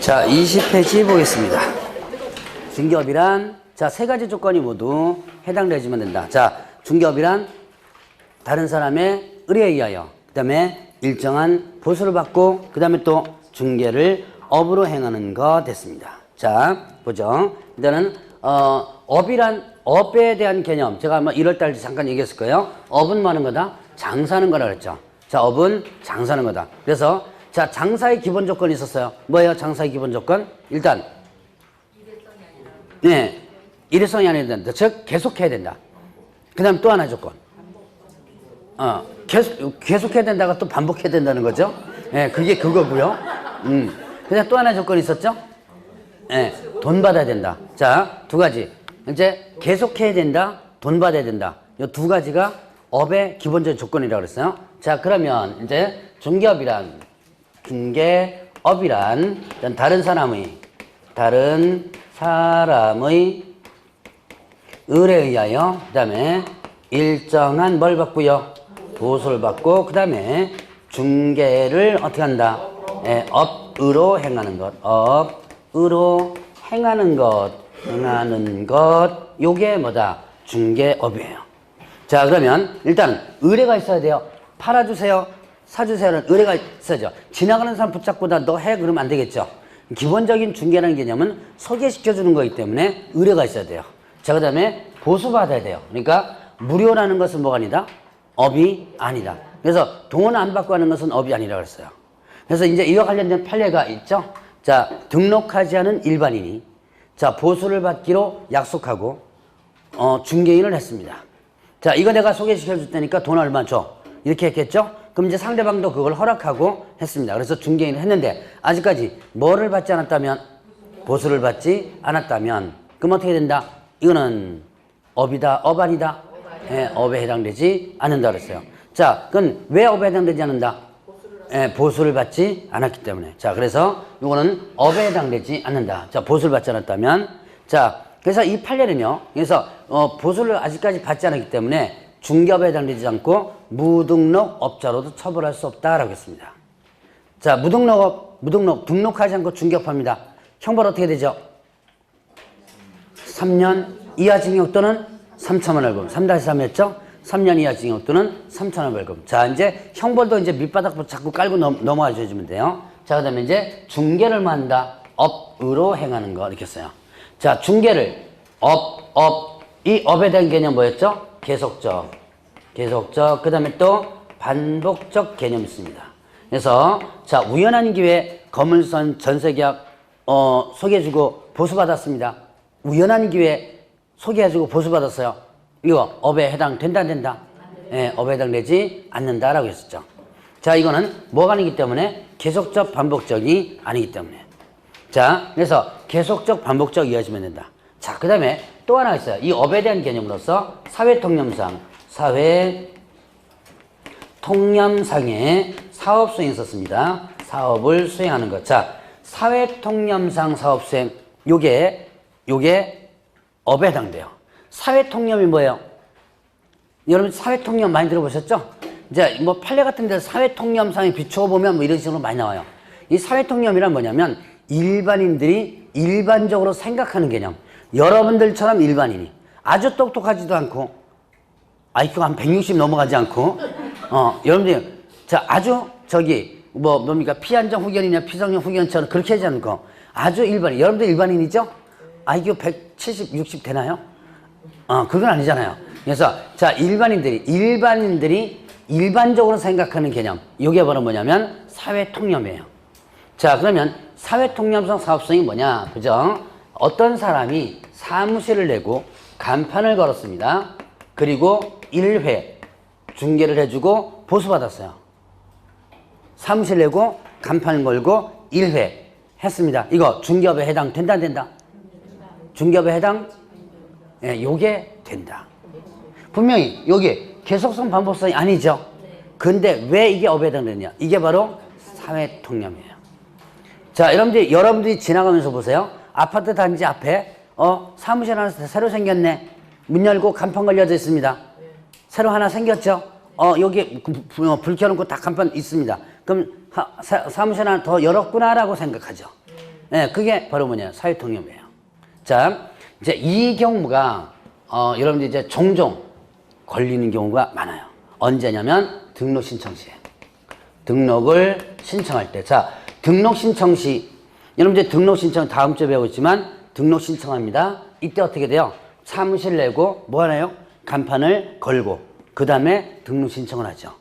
자, 20페이지 보겠습니다. 중개업이란 자, 세 가지 조건이 모두 해당되지만 된다. 자, 중개업이란 다른 사람의 의뢰에 의하여 그 다음에 일정한 보수를 받고 그 다음에 또 중개를 업으로 행하는 것 됐습니다. 자, 보죠. 일단은 업에 대한 개념 제가 아마 1월달 잠깐 얘기했을 거예요. 업은 뭐 하는 거다? 장사하는 거라 그랬죠. 자, 업은 장사하는 거다. 그래서 자, 장사의 기본 조건이 있었어요. 뭐예요? 장사의 기본 조건? 일단 네, 일회성이 아니어야 된다. 즉 계속해야 된다. 그 다음 또 하나의 조건. 계속해야 된다가 또 반복해야 된다는 거죠. 예, 그게 그거고요. 그다음 또 하나의 조건이 있었죠. 예, 돈 받아야 된다. 자, 두 가지. 이제 계속해야 된다, 돈 받아야 된다. 이 두 가지가 업의 기본적인 조건이라고 그랬어요. 자, 그러면 이제 중개업이란 다른 사람의 의뢰에 의하여 그 다음에 일정한 뭘 받고요? 보수를 받고 그 다음에 중개를 어떻게 한다? 예, 업으로 행하는 것. 업으로 행하는 것. 요게 뭐다? 중개업이에요. 자, 그러면 일단 의뢰가 있어야 돼요. 팔아주세요. 사주세요는 의뢰가 있어야죠. 지나가는 사람 붙잡고 너 해? 그러면 안 되겠죠. 기본적인 중개라는 개념은 소개시켜주는 거기 때문에 의뢰가 있어야 돼요. 자, 그 다음에 보수받아야 돼요. 그러니까 무료라는 것은 뭐가 아니다? 업이 아니다. 그래서 돈을 안 받고 하는 것은 업이 아니라고 했어요. 그래서 이제 이와 관련된 판례가 있죠. 자, 등록하지 않은 일반인이 자, 보수를 받기로 약속하고 중개인을 했습니다. 자, 이거 내가 소개시켜 줄 테니까 돈 얼마 줘. 이렇게 했겠죠? 그럼 이제 상대방도 그걸 허락하고 했습니다. 그래서 중개인을 했는데 아직까지 뭐를 받지 않았다면? 보수를 받지 않았다면 그럼 어떻게 된다? 이거는 업이다, 업 아니다? 예, 업에 해당되지 않는다 그랬어요. 자, 그건 왜 업에 해당되지 않는다? 예, 보수를 받지 않았기 때문에. 자, 그래서 이거는 업에 해당되지 않는다. 자, 보수를 받지 않았다면. 자, 그래서 이 판례는요. 그래서 보수를 아직까지 받지 않았기 때문에 중개업에 해당되지 않고 무등록업자로도 처벌할 수 없다라고 했습니다. 자, 등록하지 않고 중개업합니다. 형벌 어떻게 되죠? 3년 이하 징역 또는 3천만 원 벌금. 3-3이었죠? 3년 이하 징역 또는 3천만 원 벌금. 자, 이제 형벌도 이제 밑바닥부터 자꾸 깔고 넘어가 주시면 돼요. 자, 그 다음에 이제 중개를 뭐 한다? 업으로 행하는 거 이렇게 써요. 자, 중개를 이 업에 대한 개념 뭐였죠? 계속적, 그 다음에 또 반복적 개념이 있습니다. 그래서 자, 우연한 기회에 건물선 전세계약 소개해주고 보수받았습니다. 우연한 기회에 소개해주고 보수받았어요. 이거 업에 해당된다 안 된다? 예, 업에 해당되지 않는다라고 했었죠. 자, 이거는 뭐가 아니기 때문에 계속적 반복적이 아니기 때문에. 자, 그래서 계속적 반복적 이어지면 된다. 자, 그 다음에 또 하나 있어요. 이 업에 대한 개념으로서 사회통념상의 사업수행이 있었습니다. 사업을 수행하는 것. 자, 사회통념상 사업수행 요게 업에 해당돼요. 사회통념이 뭐예요? 여러분 사회통념 많이 들어보셨죠? 이제 뭐 판례 같은 데서 사회통념상에 비추어 보면 뭐 이런 식으로 많이 나와요. 이 사회통념이란 뭐냐면 일반인들이 일반적으로 생각하는 개념. 여러분들처럼 일반인이 아주 똑똑하지도 않고 IQ가 한 160 넘어가지 않고 여러분들이 자, 아주 뭡니까? 피안정 후견이냐 피성령 후견처럼 그렇게 하지 않고 아주 일반인. 여러분들 일반인이죠? IQ 170, 60 되나요? 그건 아니잖아요. 그래서 자, 일반인들이 일반적으로 생각하는 개념. 이게 바로 뭐냐면 사회통념이에요. 자, 그러면 사회통념상 사업성이 뭐냐? 그죠? 어떤 사람이 사무실을 내고 간판을 걸었습니다. 그리고 1회 중개를 해주고 보수받았어요. 사무실 내고 간판을 걸고 1회 했습니다. 이거 중개업에 해당된다 안 된다? 중개업에 해당? 예, 요게 된다. 분명히 여기 계속성 반복성이 아니죠. 근데 왜 이게 업에 해당되느냐? 이게 바로 사회통념이에요. 자, 여러분들이 지나가면서 보세요. 아파트 단지 앞에 사무실 하나 새로 생겼네. 문 열고 간판 걸려져 있습니다. 새로 하나 생겼죠. 여기 불 켜놓고 다 간판 있습니다. 그럼 사무실 하나 더 열었구나라고 생각하죠. 예, 그게 바로 뭐냐, 사유통념이에요. 자, 이제 이 경우가, 여러분들 이제 종종 걸리는 경우가 많아요. 언제냐면 등록 신청 시에. 등록을 신청할 때. 자, 등록 신청 시, 여러분들 등록 신청 다음 주에 배우겠지만 등록 신청합니다. 이때 어떻게 돼요? 사무실 내고 뭐 하나요? 간판을 걸고 그 다음에 등록 신청을 하죠.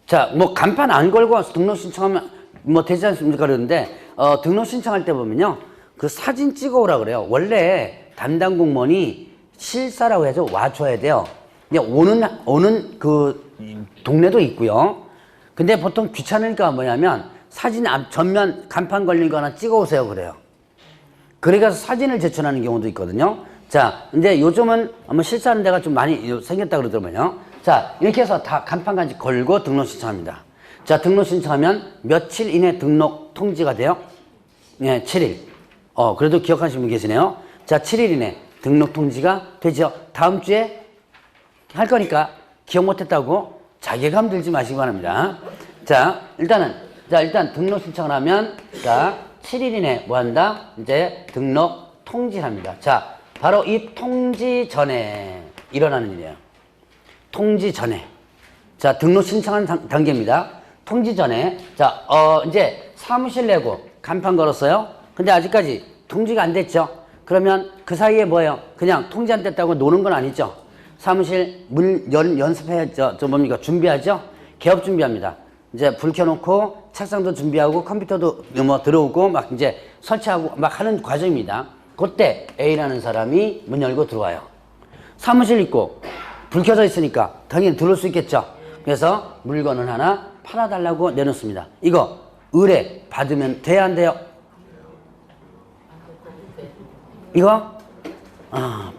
자, 뭐 간판 안 걸고 등록 신청하면 뭐 되지 않습니까? 그러는데 등록 신청할 때 보면요, 그 사진 찍어오라 그래요. 원래 담당 공무원이 실사라고 해서 와줘야 돼요. 근데 오는 그 동네도 있고요. 근데 보통 귀찮으니까 뭐냐면 사진 앞 전면 간판 걸린 거 하나 찍어오세요 그래요. 그래서 사진을 제출하는 경우도 있거든요. 자, 근데 요즘은 아마 실사하는 데가 좀 많이 생겼다 그러더라고요. 자, 이렇게 해서 다 간판까지 걸고 등록 신청합니다. 자, 등록 신청하면 며칠 이내 등록 통지가 돼요? 네, 7일. 그래도 기억하시는 분 계시네요. 자, 7일 이내 등록 통지가 되죠. 다음 주에 할 거니까 기억 못했다고 자괴감 들지 마시기 바랍니다. 자, 일단 등록 신청을 하면, 자, 7일 이내 뭐 한다? 이제 등록 통지를 합니다. 자, 바로 이 통지 전에 일어나는 일이에요. 통지 전에. 자, 등록 신청한 단계입니다. 통지 전에. 자, 이제 사무실 내고 간판 걸었어요. 근데 아직까지 통지가 안 됐죠. 그러면 그 사이에 뭐예요? 그냥 통지 안 됐다고 노는 건 아니죠. 사무실 연습해야죠. 뭡니까? 준비하죠? 개업 준비합니다. 이제 불 켜놓고 책상도 준비하고 컴퓨터도 뭐 들어오고 막 이제 설치하고 막 하는 과정입니다. 그때 A라는 사람이 문 열고 들어와요. 사무실 있고 불 켜져 있으니까 당연히 들어올 수 있겠죠. 그래서 물건을 하나 팔아달라고 내놓습니다. 이거 의뢰 받으면 돼야 안 돼요? 이거?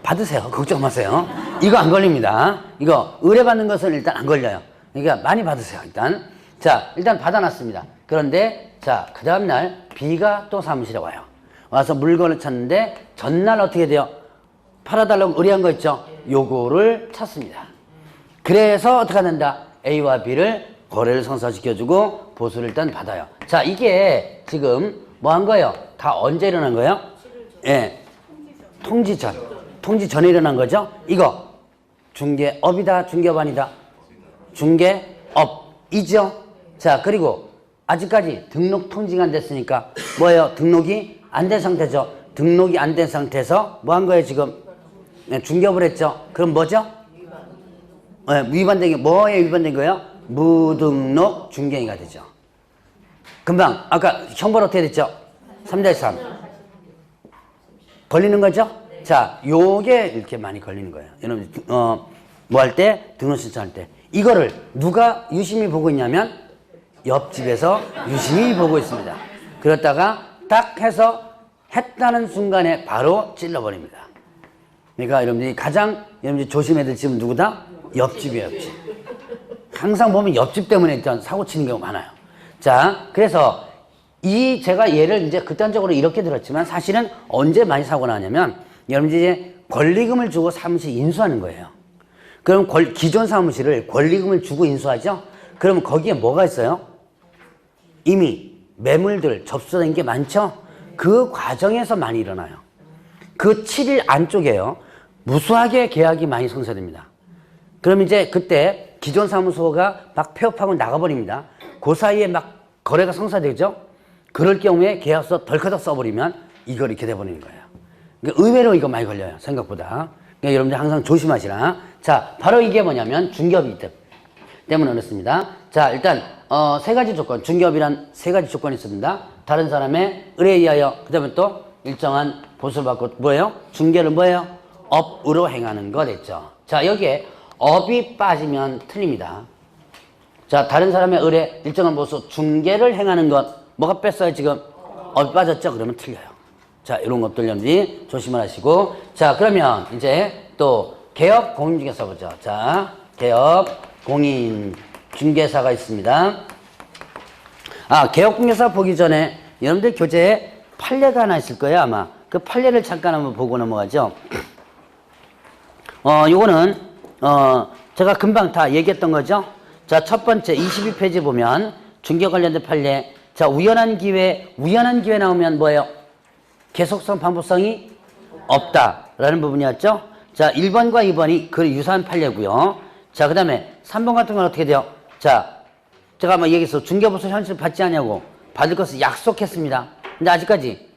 받으세요. 걱정 마세요. 이거 안 걸립니다. 이거 의뢰받는 것은 일단 안 걸려요. 그러니까 많이 받으세요, 일단. 자, 일단 받아놨습니다. 그런데, 자, 그 다음날 B가 또 사무실에 와요. 와서 물건을 찾는데, 전날 어떻게 돼요? 팔아달라고 의뢰한 거 있죠? 요거를 찾습니다. 그래서 어떻게 한다? A와 B를 거래를 성사시켜주고, 보수를 일단 받아요. 자, 이게 지금 뭐 한 거예요? 다 언제 일어난 거예요? 예. 통지 전. 통지 전에 일어난 거죠? 이거 중개업이다, 중개업 아니다? 중개업이죠? 자, 그리고 아직까지 등록 통지가 안 됐으니까 뭐예요? 등록이 안 된 상태죠? 등록이 안 된 상태에서 뭐 한 거예요, 지금? 네, 중개업을 했죠? 그럼 뭐죠? 네, 위반된 게 뭐에 위반된 거예요? 무등록 중개행위가 되죠. 금방 아까 형벌 어떻게 됐죠? 3-3 걸리는 거죠? 자, 요게 이렇게 많이 걸리는 거예요. 여러분, 뭐 할 때? 등록 신청할 때. 이거를 누가 유심히 보고 있냐면 옆집에서 유심히 보고 있습니다. 그러다가 딱 해서 했다는 순간에 바로 찔러버립니다. 그러니까 여러분들이 가장 여러분들이 조심해야 될 집은 누구다? 옆집이에요, 옆집. 항상 보면 옆집 때문에 일단 사고 치는 경우가 많아요. 자, 그래서 제가 예를 이제 극단적으로 이렇게 들었지만 사실은 언제 많이 사고 나냐면 여러분들이 이제 권리금을 주고 사무실 인수하는 거예요. 그럼 기존 사무실을 권리금을 주고 인수하죠? 그러면 거기에 뭐가 있어요? 이미 매물들 접수된 게 많죠? 그 과정에서 많이 일어나요. 그 7일 안쪽에요. 무수하게 계약이 많이 성사됩니다. 그럼 이제 그때 기존 사무소가 막 폐업하고 나가버립니다. 그 사이에 막 거래가 성사되죠? 그럴 경우에 계약서 덜커덕 써버리면 이거 이렇게 돼버리는 거예요. 그러니까 의외로 이거 많이 걸려요. 생각보다. 그러니까 여러분들 항상 조심하시라. 자, 바로 이게 뭐냐면 중개업이기 때문에 그렇습니다. 자, 일단 세 가지 조건, 중개업이란 세 가지 조건이 있습니다. 다른 사람의 의뢰에 의하여 그 다음에 또 일정한 보수를 받고 뭐예요? 중개를 뭐예요? 업으로 행하는 거 됐죠. 자, 여기에 업이 빠지면 틀립니다. 자, 다른 사람의 의뢰, 일정한 보수, 중개를 행하는 것 뭐가 뺐어요 지금? 업이 빠졌죠? 그러면 틀려요. 자, 이런 것들 여러분들이 조심을 하시고, 자, 그러면 이제 또 개업 공인중개사 보죠. 자, 개업 공인 중개사가 있습니다. 개업 공인중개사 보기 전에 여러분들 교재에 판례가 하나 있을 거예요 아마. 그 판례를 잠깐 한번 보고 넘어가죠. 요거는 제가 금방 다 얘기했던 거죠. 자, 첫 번째 22페이지 보면 중개 관련된 판례. 자, 자, 우연한 기회 나오면 뭐예요? 계속성, 반복성이 없다라는 부분이었죠. 자, 1번과 2번이 그 유사한 판례고요. 자, 그 다음에 3번 같은 건 어떻게 돼요? 자, 제가 아마 얘기했어. 중개보수 현실 받지 않냐고. 받을 것을 약속했습니다. 근데 아직까지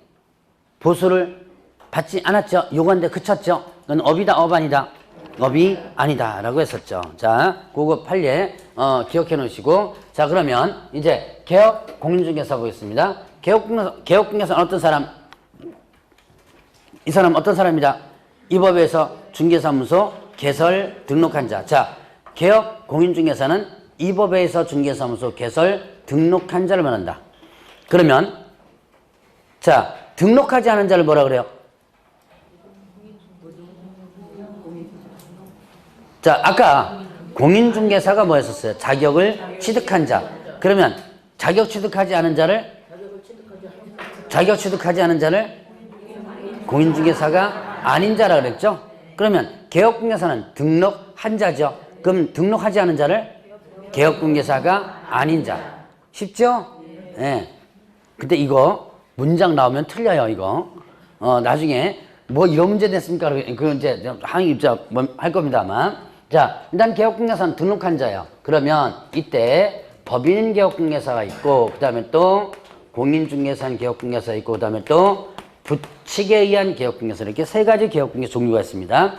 보수를 받지 않았죠. 요구한데 그쳤죠. 그건 업이다, 업 아니다. 업이 아니다 라고 했었죠. 자, 그거 판례 기억해 놓으시고, 자, 그러면 이제 개업 공인중개사 보겠습니다. 개업공개사는 어떤 사람? 이 사람 어떤 사람이다? 이 법에서 중개사무소 개설 등록한 자. 자, 개업 공인중개사는 이 법에서 중개사무소 개설 등록한 자를 말한다. 그러면 자, 등록하지 않은 자를 뭐라 그래요? 자, 아까 공인중개사가 뭐였었어요? 자격을 취득한 자. 그러면 자격 취득하지 않은 자를 공인중개사가 아닌 자라 그랬죠? 그러면 개업공개사는 등록한 자죠. 그럼 등록하지 않은 자를 개업공개사가 아닌 자. 쉽죠? 예. 네. 근데 이거 문장 나오면 틀려요, 이거. 나중에 뭐 이런 문제 됐습니까? 그 이제 항의 입자 할 겁니다, 아마. 자, 일단 개업공개사는 등록한 자예요. 그러면 이때 법인 개업공개사가 있고, 그 다음에 또 공인중개사는 개업공개사 있고, 그 다음에 또 부칙에 의한 개업공개사, 이렇게 세 가지 개업공개사 종류가 있습니다.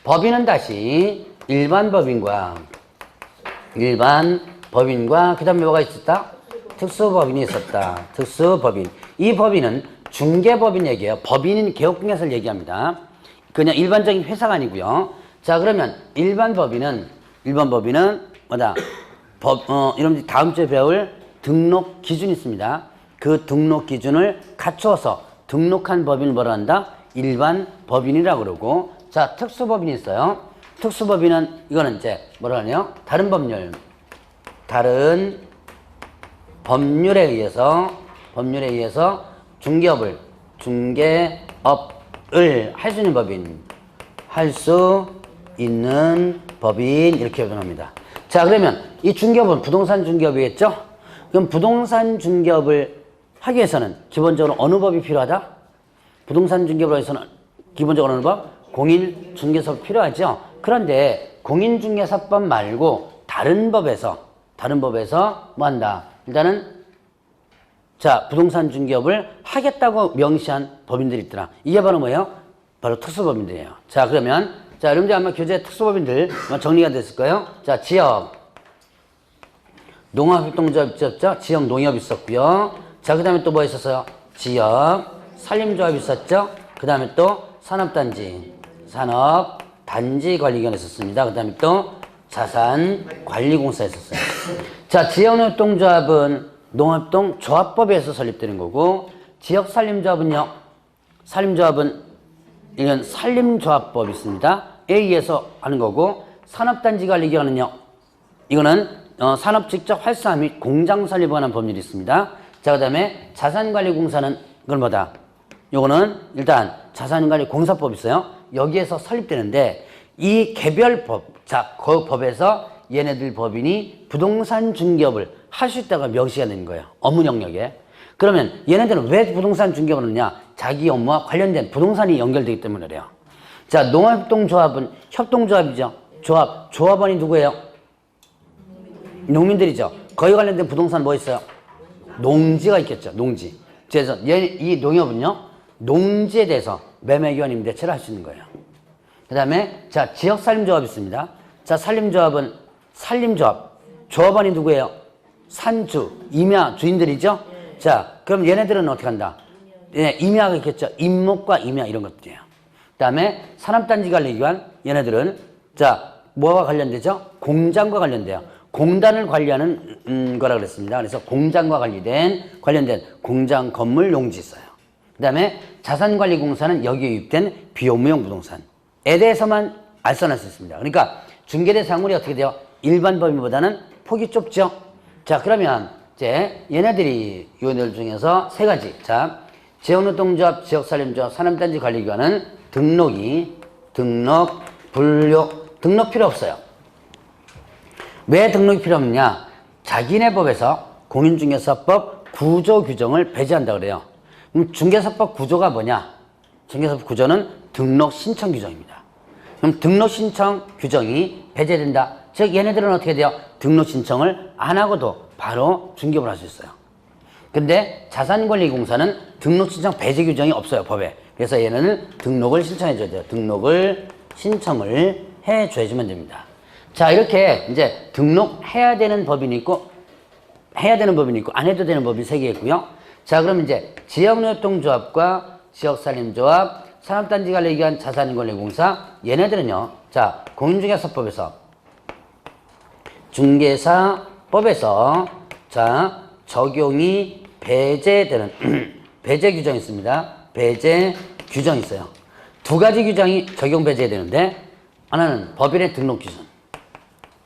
법인은 다시 일반 법인과 그 다음에 뭐가 있었다? 특수법인이 있었다. 특수법인. 이 법인은 중개법인 얘기예요. 법인인 개업공개사를 얘기합니다. 그냥 일반적인 회사가 아니고요. 자, 그러면 일반 법인은 뭐다? 여러분들 다음 주에 배울 등록 기준이 있습니다. 그 등록 기준을 갖춰서 등록한 법인을 뭐라 한다? 일반 법인이라고 그러고, 자, 특수법인이 있어요. 특수법인은 이거는 이제 뭐라 하냐? 다른 법률에 의해서 중개업을 할 수 있는 법인, 이렇게 표현합니다. 자, 그러면 이 중개업은 부동산 중개업이겠죠? 그럼 부동산 중개업을 하기 위해서는 기본적으로 어느 법이 필요하다? 부동산 중개업을 위해서는 기본적으로 어느 법? 공인중개사법이 필요하죠? 그런데 공인중개사법 말고 다른 법에서 뭐 한다? 일단은 자, 부동산 중개업을 하겠다고 명시한 법인들이 있더라. 이게 바로 뭐예요? 바로 특수법인들이에요. 자, 그러면 자, 여러분들 아마 교재 특수법인들 정리가 됐을 거예요. 자, 지역 농업협동조합 있었죠? 지역 농협 있었고요. 자, 그 다음에 또 뭐 있었어요? 지역 산림조합 있었죠? 그 다음에 또 산업단지 관리기관 있었습니다. 그 다음에 또 자산관리공사 있었어요. 자, 지역농협동조합은 농협동조합법에서 설립되는 거고, 지역산림조합은요, 이건 산림조합법이 있습니다. 에 의해서 하는 거고, 산업단지관리기관은요, 이거는 산업 직접 활성화 및 공장 설립에 관한 법률이 있습니다. 자, 그 다음에 자산관리공사는 이건 뭐다? 요거는 일단 자산관리공사법이 있어요. 여기에서 설립되는데, 이 개별법, 자, 그 법에서 얘네들 법인이 부동산 중개업을 할 수 있다고 명시가 되는 거예요. 업무 영역에. 그러면 얘네들은 왜 부동산 중개업을 하느냐? 자기 업무와 관련된 부동산이 연결되기 때문에 그래요. 자, 농업협동조합은 협동조합이죠. 조합원이 누구예요? 농민들이죠. 거기 관련된 부동산 뭐 있어요? 농지가 있겠죠. 농지. 그래서 이 농협은요, 농지에 대해서 매매기관 임대차를 할 수 있는 거예요. 그 다음에 자, 지역산림조합이 있습니다. 자, 산림조합. 조합원이 누구예요? 산주, 임야 주인들이죠. 자, 그럼 얘네들은 어떻게 한다? 예, 임야가 있겠죠. 임목과 임야 이런 것들이에요. 그 다음에 산업단지관리기관, 얘네들은 자, 뭐와 관련되죠? 공장과 관련돼요. 공단을 관리하는 거라 그랬습니다. 그래서 공장과 관련된 공장 건물 용지 있어요. 그 다음에 자산관리공사는 여기에 유입된 비업무용 부동산에 대해서만 알선할 수 있습니다. 그러니까 중개대상물이 어떻게 돼요? 일반 법인보다는 폭이 좁죠. 자, 그러면 이제 얘네들 중에서 세 가지. 자, 지역노동조합, 지역산림조합, 산업단지관리기관은 등록 필요 없어요. 왜 등록이 필요 없느냐? 자기네 법에서 공인중개사법, 구조 규정을 배제한다 그래요. 그럼 중개사법 구조가 뭐냐? 중개사법 구조는 등록 신청 규정입니다. 그럼 등록 신청 규정이 배제된다. 즉 얘네들은 어떻게 돼요? 등록 신청을 안 하고도 바로 중개업을 할 수 있어요. 근데 자산관리공사는 등록 신청 배제 규정이 없어요, 법에. 그래서 얘네는 등록을 신청해 줘야 돼요. 등록을 신청을 해 줘야지만 됩니다. 자, 이렇게 이제 등록해야 되는 법인이 있고 해야 되는 법인이 있고 안 해도 되는 법이 3개 있고요. 자, 그럼 이제 지역노동조합과 지역산림조합, 산업단지관리기관, 자산관리공사 얘네들은요. 자, 공인중개사법에서 중개사법에서 자 적용이 배제되는 배제 규정이 있습니다. 배제 규정이 있어요. 2가지 규정이 적용 배제되는데 하나는 법인의 등록 기준,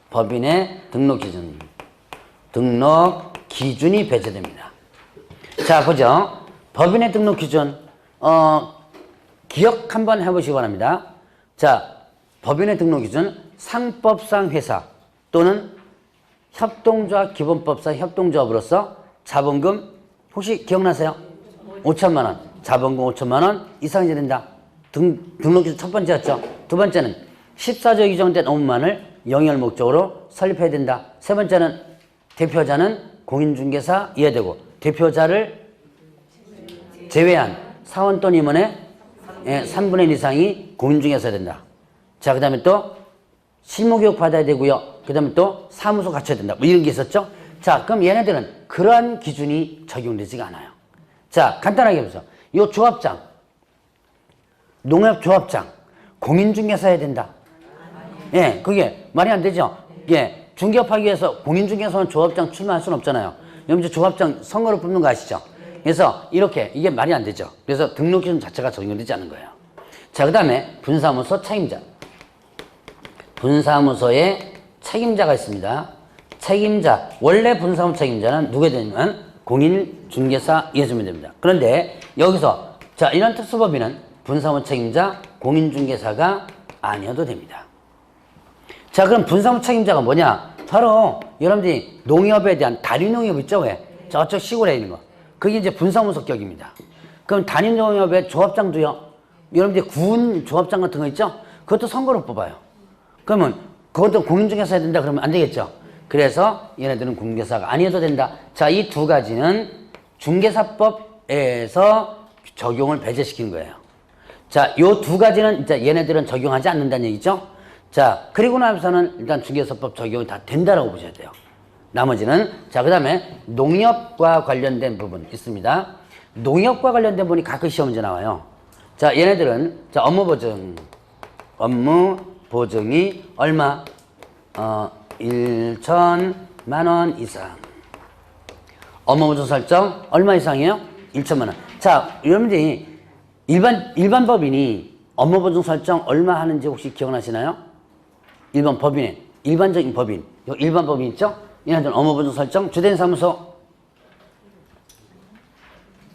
법인의 등록 기준, 등록 기준이 배제됩니다. 자, 보죠. 법인의 등록 기준 기억 한번 해보시기 바랍니다. 자, 법인의 등록 기준 상법상 회사 또는 협동조합 기본법상 협동조합으로서 자본금 혹시 기억나세요? 5천만 원, 자본금 5천만 원 이상이 된다. 등록 기준 첫 번째였죠. 두 번째는 14조 규정된 업무만을 영위할 목적으로 설립해야 된다. 세 번째는 대표자는 공인중개사 이해되고 대표자를 제외한 사원 또는 임원의 3분의 1 이상이 공인중개사야 된다. 자, 그 다음에 또 실무교육 받아야 되고요. 그 다음에 또 사무소 갖춰야 된다. 뭐 이런 게 있었죠. 자, 그럼 얘네들은 그러한 기준이 적용되지가 않아요. 자, 간단하게 보세요. 이 조합장, 농협조합장, 공인중개사 해야 된다. 예, 그게 말이 안 되죠. 예, 중개업하기 위해서 공인중개사는 조합장 출마할 수는 없잖아요. 여러분 이제 조합장 선거로 뽑는 거 아시죠? 그래서 이렇게 이게 말이 안 되죠. 그래서 등록 기준 자체가 적용되지 않는 거예요. 자, 그 다음에 분사무소 책임자. 분사무소에 책임자가 있습니다. 책임자, 원래 분사무소 책임자는 누구에 되냐면 공인중개사 이해주면 됩니다. 그런데 여기서 자, 이런 특수법인은 분사무소 책임자, 공인중개사가 아니어도 됩니다. 자, 그럼 분사무소 책임자가 뭐냐? 바로 여러분들이 농협에 대한 단위농협 있죠? 왜? 저쪽 시골에 있는 거. 그게 이제 분사무소 격입니다. 그럼 단위농협의 조합장도요. 여러분들이 군 조합장 같은 거 있죠? 그것도 선거로 뽑아요. 그러면 그것도 공인중개사 해야 된다 그러면 안 되겠죠? 그래서 얘네들은 공인중개사가 아니어도 된다. 자, 이 2가지는 중개사법에서 적용을 배제시킨 거예요. 자, 요 2가지는 이제 얘네들은 적용하지 않는다는 얘기죠? 자, 그리고 나서는 일단 중개사법 적용이 다 된다라고 보셔야 돼요. 나머지는, 자, 그 다음에 농협과 관련된 부분 있습니다. 농협과 관련된 부분이 가끔 시험 문제 나와요. 자, 얘네들은, 자, 업무 보증이 얼마? 1천만 원 이상. 업무 보증 설정 얼마 이상이에요? 1천만 원. 자, 여러분들이 일반 법인이 업무 보증 설정 얼마 하는지 혹시 기억나시나요? 일반 법인의 일반적인 법인, 일반 법인 있죠? 얘네들은 업무 보증 설정 주된 사무소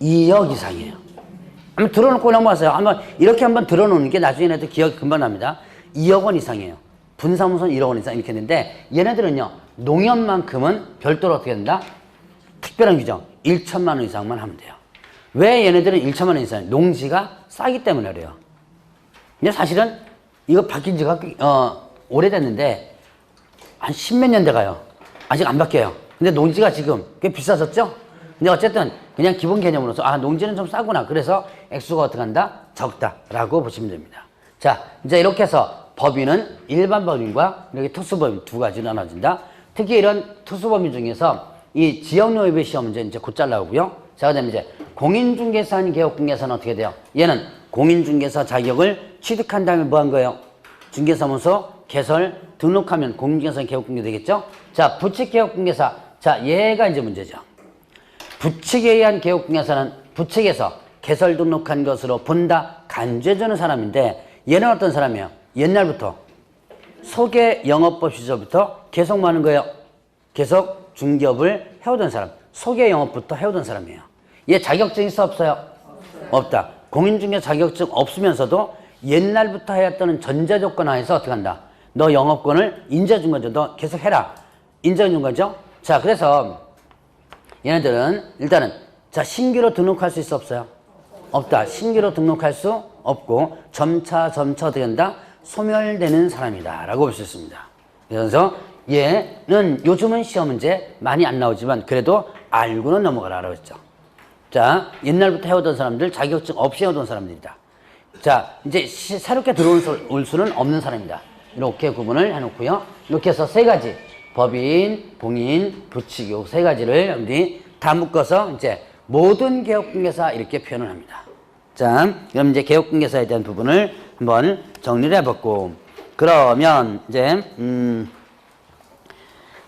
2억 이상이에요. 한번 들어놓고 넘어가세요. 이렇게 한번 들어놓는 게 나중에 얘네들 기억이 금방 납니다. 2억 원 이상이에요. 분사무소는 1억 원 이상 이렇게 했는데 얘네들은요, 농협만큼은 별도로 어떻게 된다? 특별한 규정 1천만 원 이상만 하면 돼요. 왜 얘네들은 1천만 원 이상? 농지가 싸기 때문에 그래요. 근데 사실은 이거 바뀐 지가 오래됐는데 한 10몇 년 돼가요. 아직 안 바뀌어요. 근데 농지가 지금 꽤 비싸졌죠? 근데 어쨌든 그냥 기본 개념으로서 농지는 좀 싸구나. 그래서 액수가 어떻게 한다? 적다라고 보시면 됩니다. 자, 이제 이렇게 해서 법인은 일반 법인과 이렇게 특수법인 2가지로 나눠진다. 특히 이런 특수법인 중에서 이 지역노협의 시험 문제 이제 곧 잘 나오고요. 자, 그 다음에 이제 공인중개사 아닌 개업공개사는 어떻게 돼요? 얘는 공인중개사 자격을 취득한 다음에 뭐 한 거예요? 중개사무소 개설 등록하면 공인중개사 개업공개 되겠죠? 자, 부칙개업공개사. 자, 얘가 이제 문제죠. 부칙에 의한 개업공개사는 부칙에서 개설 등록한 것으로 본다 간주해주는 사람인데 얘는 어떤 사람이에요? 옛날부터 소개 영업법 시절부터 계속 뭐 하는 거예요? 계속 중개업을 해오던 사람. 소개 영업부터 해오던 사람이에요. 얘 자격증 있어 없어요? 없다. 공인중개사 자격증 없으면서도 옛날부터 해왔다는 전제조건 하에서 어떻게 한다? 너 영업권을 인정해 준 거죠. 너 계속 해라. 인정해 준 거죠. 자, 그래서 얘네들은 일단은 자 신규로 등록할 수 있어 없어요? 없다. 신규로 등록할 수 없고 점차 어떻게 된다? 소멸되는 사람이다 라고 볼 수 있습니다. 그래서 얘는 요즘은 시험 문제 많이 안 나오지만 그래도 알고는 넘어가라고 했죠. 자, 옛날부터 해오던 사람들, 자격증 없이 해오던 사람들이다. 자, 이제 새롭게 들어올 수는 없는 사람이다. 이렇게 구분을 해놓고요. 이렇게 해서 세 가지, 법인, 공인, 부칙, 세 가지를 여러분들이 다 묶어서 이제 모든 개업공개사 이렇게 표현을 합니다. 자, 그럼 이제 개업공개사에 대한 부분을 한번 정리를 해봤고, 그러면 이제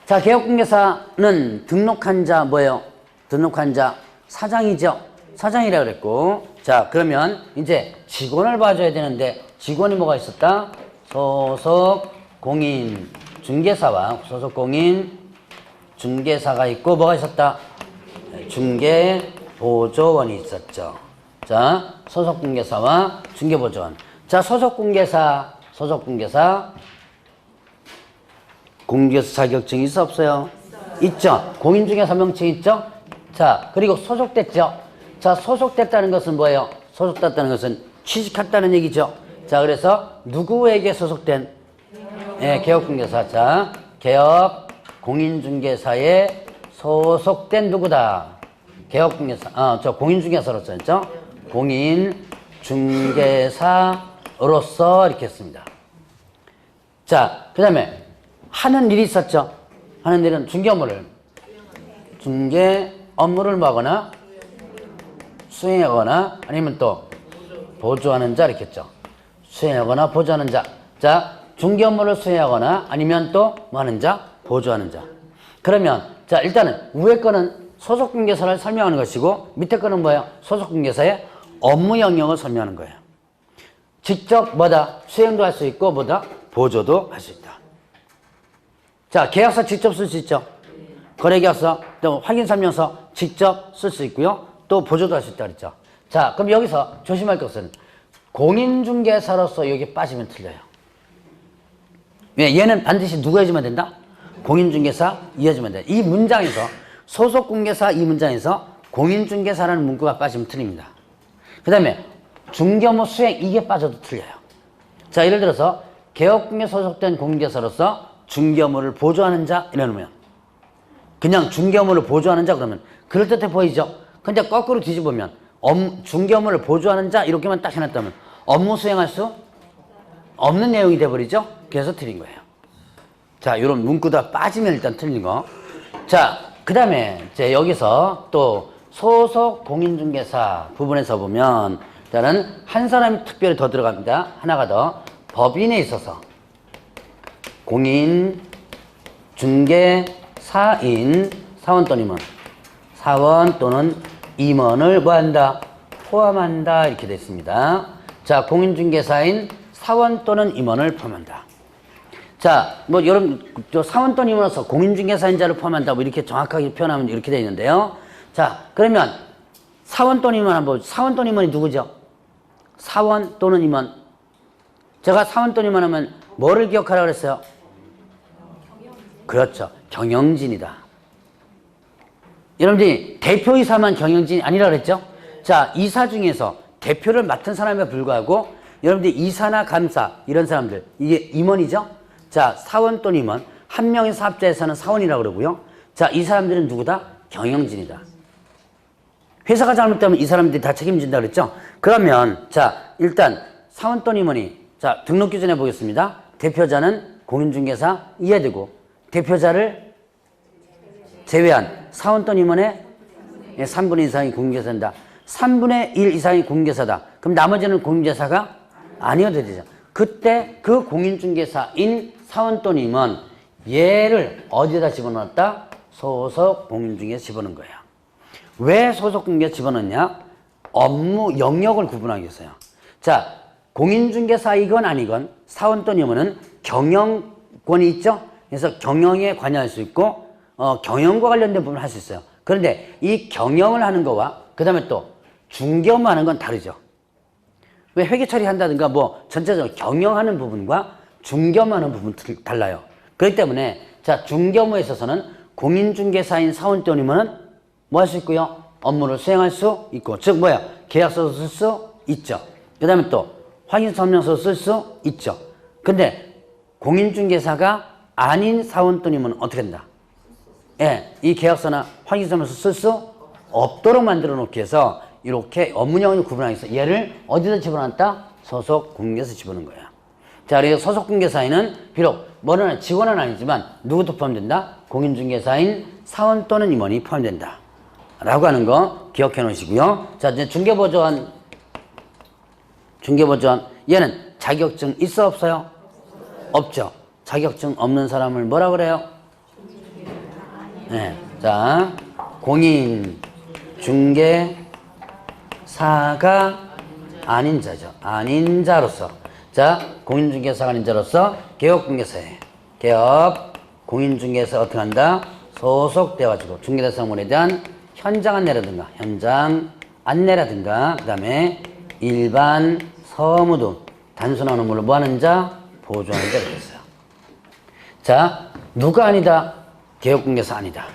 자, 개업공개사는 등록한 자 뭐예요? 등록한 자 사장이죠. 사장이라 그랬고, 자 그러면 이제 직원을 봐줘야 되는데 직원이 뭐가 있었다? 소속 공인 중개사와 소속 공인 중개사가 있고 뭐가 있었다? 중개 보조원이 있었죠. 자, 소속 공개사와 중개 보조원. 자, 소속 공개사 공개사 자격증이 있어 없어요? 있죠. 공인중개사 명칭 있죠. 자, 그리고 소속됐죠. 자, 소속됐다는 것은 뭐예요? 소속됐다는 것은 취직했다는 얘기죠. 자, 그래서 누구에게 소속된? 예, 개업공개사. 자, 개업 공인중개사에 소속된 누구다? 개업공개사. 저 공인중개사로서 했죠. 공인중개사로서 이렇게 했습니다. 자, 그 다음에 하는 일이 있었죠. 하는 일은 중개 업무를 뭐 하거나 수행하거나 아니면 또 보조하는 자 이렇게 했죠. 수행하거나 보조하는 자. 자, 중개 업무를 수행하거나 아니면 또 뭐 하는 자? 보조하는 자. 그러면 자, 일단은 위에 거는 소속 공개사를 설명하는 것이고 밑에 거는 뭐예요? 소속 공개사의 업무 영역을 설명하는 거예요. 직접 뭐다? 수행도 할 수 있고 뭐다? 보조도 할 수 있다. 자, 계약서 직접 쓸 수 있죠. 거래계약서, 또 확인설명서 직접 쓸 수 있고요. 또 보조도 할 수 있다 그랬죠. 자, 그럼 여기서 조심할 것은 공인중개사로서 여기 빠지면 틀려요. 왜? 얘는 반드시 누가 해주면 된다? 공인중개사 이해해주면 된다. 이 문장에서 소속공개사 이 문장에서 공인중개사라는 문구가 빠지면 틀립니다. 그 다음에 중개업무 수행 이게 빠져도 틀려요. 자, 예를 들어서 개업공개 소속된 공인중개사로서 중개업무를 보조하는 자 이러면 그냥 중개업무를 보조하는 자 그러면 그럴듯해 보이죠? 근데 거꾸로 뒤집으면 중개업무를 보조하는 자 이렇게만 딱 해놨다면 업무 수행할 수 없는 내용이 돼버리죠? 그래서 틀린 거예요. 자, 이런 문구가 빠지면 일단 틀린 거. 자, 그 다음에 이제 여기서 또 소속 공인중개사 부분에서 보면 일단은 한 사람이 특별히 더 들어갑니다. 하나가 더 법인에 있어서 공인, 중개, 사인, 사원 또는 임원. 사원 또는 임원을 뭐 한다? 포함한다. 이렇게 되어 있습니다. 자, 공인중개사인 사원 또는 임원을 포함한다. 자, 뭐 여러분 사원 또는 임원으로서 공인중개사인자를 포함한다. 뭐 이렇게 정확하게 표현하면 이렇게 되어 있는데요. 자, 그러면 사원 또는 임원 한번 사원 또는 임원이 누구죠? 사원 또는 임원. 제가 사원 또는 임원 하면 뭐를 기억하라고 그랬어요? 그렇죠. 경영진이다. 여러분들이 대표이사만 경영진이 아니라 그랬죠? 자, 이사 중에서 대표를 맡은 사람에 불구하고 여러분들이 이사나 감사 이런 사람들 이게 임원이죠? 자, 사원 또는 임원 한 명의 사업자에서는 사원이라고 그러고요. 자, 이 사람들은 누구다? 경영진이다. 회사가 잘못되면 이 사람들이 다 책임진다 그랬죠? 그러면 자, 일단 사원 또는 임원이 자, 등록 기준해 보겠습니다. 대표자는 공인중개사 이해되고 대표자를 제외한 사원 또는 임원의 3분의 1 이상이 공인중개사다. 3분의 1 이상이 공인중개사다. 그럼 나머지는 공인중개사가 아니어도 되죠. 그때 그 공인중개사인 사원 또는 임원 얘를 어디에다 집어넣었다? 소속 공인중개사 집어넣은 거예요. 왜 소속 공인중개사 집어넣냐? 업무 영역을 구분하기 위해서요. 자, 공인중개사이건 아니건 사원 또는 임원은 경영권이 있죠? 그래서 경영에 관여할 수 있고 경영과 관련된 부분을 할 수 있어요. 그런데 이 경영을 하는 거와 그 다음에 또 중개업무 하는 건 다르죠. 왜 회계 처리한다든가 뭐 전체적으로 경영하는 부분과 중개업무 하는 부분은 달라요. 그렇기 때문에 자, 중개업무에 있어서는 공인중개사인 사원 또는 임원은 뭐 할 수 있고요? 업무를 수행할 수 있고, 즉 뭐야? 계약서도 쓸 수 있죠. 그 다음에 또 확인서명서 쓸 수 있죠. 근데 공인중개사가 아닌 사원돈이면 어떻게 된다? 예, 이 계약서나 확인서명서 쓸 수 없도록 만들어 놓기 위해서 이렇게 업무량을 구분하기 위해서 얘를 어디다 집어넣었다? 소속 공개사에 집어넣은 거예요. 자, 그래서 소속 공개사에는 비록 뭐는 직원은 아니지만 누구도 포함된다? 공인중개사인 사원 또는 임원이 포함된다. 라고 하는 거 기억해 놓으시고요. 자, 이제 중개보조원. 얘는 자격증 있어 없어요? 없죠. 자격증 없는 사람을 뭐라 그래요? 네. 자, 공인중개사가 아닌 자죠. 아닌 자로서. 자, 공인중개사가 아닌 자로서 개업공개사에 공인중개사 어떻게 한다? 소속되어가지고 중개대상물에 대한 현장 안내라든가 그 다음에 일반 서무 등 단순한 업무를 뭐하는 자? 보조하는 자가 됐어요. 자, 누가 아니다? 개업공개사 아니다.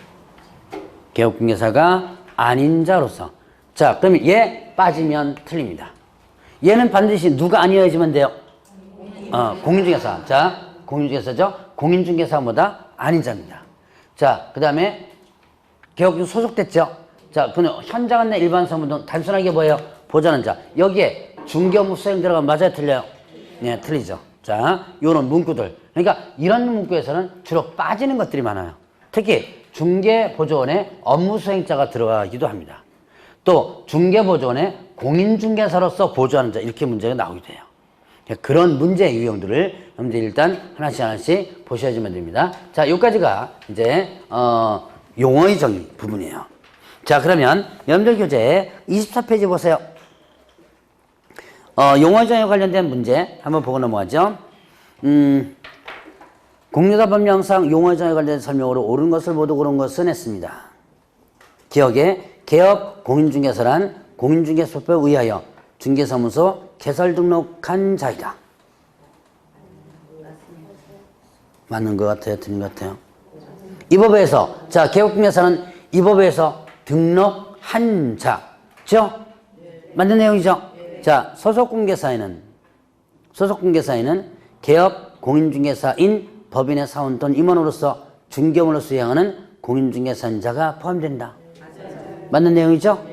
개업공개사가 아닌 자로서. 자, 그러면 얘 빠지면 틀립니다. 얘는 반드시 누가 아니어야지만 돼요? 공인중개사. 자, 공인중개사죠? 공인중개사보다 아닌 자입니다. 자, 그 다음에 개업공개사 소속됐죠? 자, 그는 현장 안내 일반 서무 등 단순하게 뭐예요? 보조하는 자. 여기에 중개업무 수행 들어가면 맞아요? 틀려요? 네, 틀리죠. 자, 요런 문구들. 그러니까 이런 문구에서는 주로 빠지는 것들이 많아요. 특히 중개보조원에 업무수행자가 들어가기도 합니다. 또 중개보조원에 공인중개사로서 보조하는 자, 이렇게 문제가 나오게 돼요. 그런 문제 유형들을 여러분들 일단 하나씩 보셔야지만 됩니다. 자, 여기까지가 이제 용어의 정의 부분이에요. 자, 그러면 여러분들 교재 24페이지 보세요. 용어의 정의와 관련된 문제 한번 보고 넘어가죠. 공유사법령상 용어의 정의와 관련된 설명으로 옳은 것을 모두 고른 것은 했습니다. 기억에 개업 공인중개사란 공인중개사법에 의하여 중개사무소 개설 등록한 자이다. 맞는 것 같아요? 틀린 것 같아요? 이 법에서, 자, 개업공개사는 이 법에서 등록한 자죠? 맞는 내용이죠? 자, 소속공개사에는 개업 공인중개사인 법인의 사원 또는 임원으로서 중개업무를 수행하는 공인중개사인자가 포함된다. 맞는 내용이죠?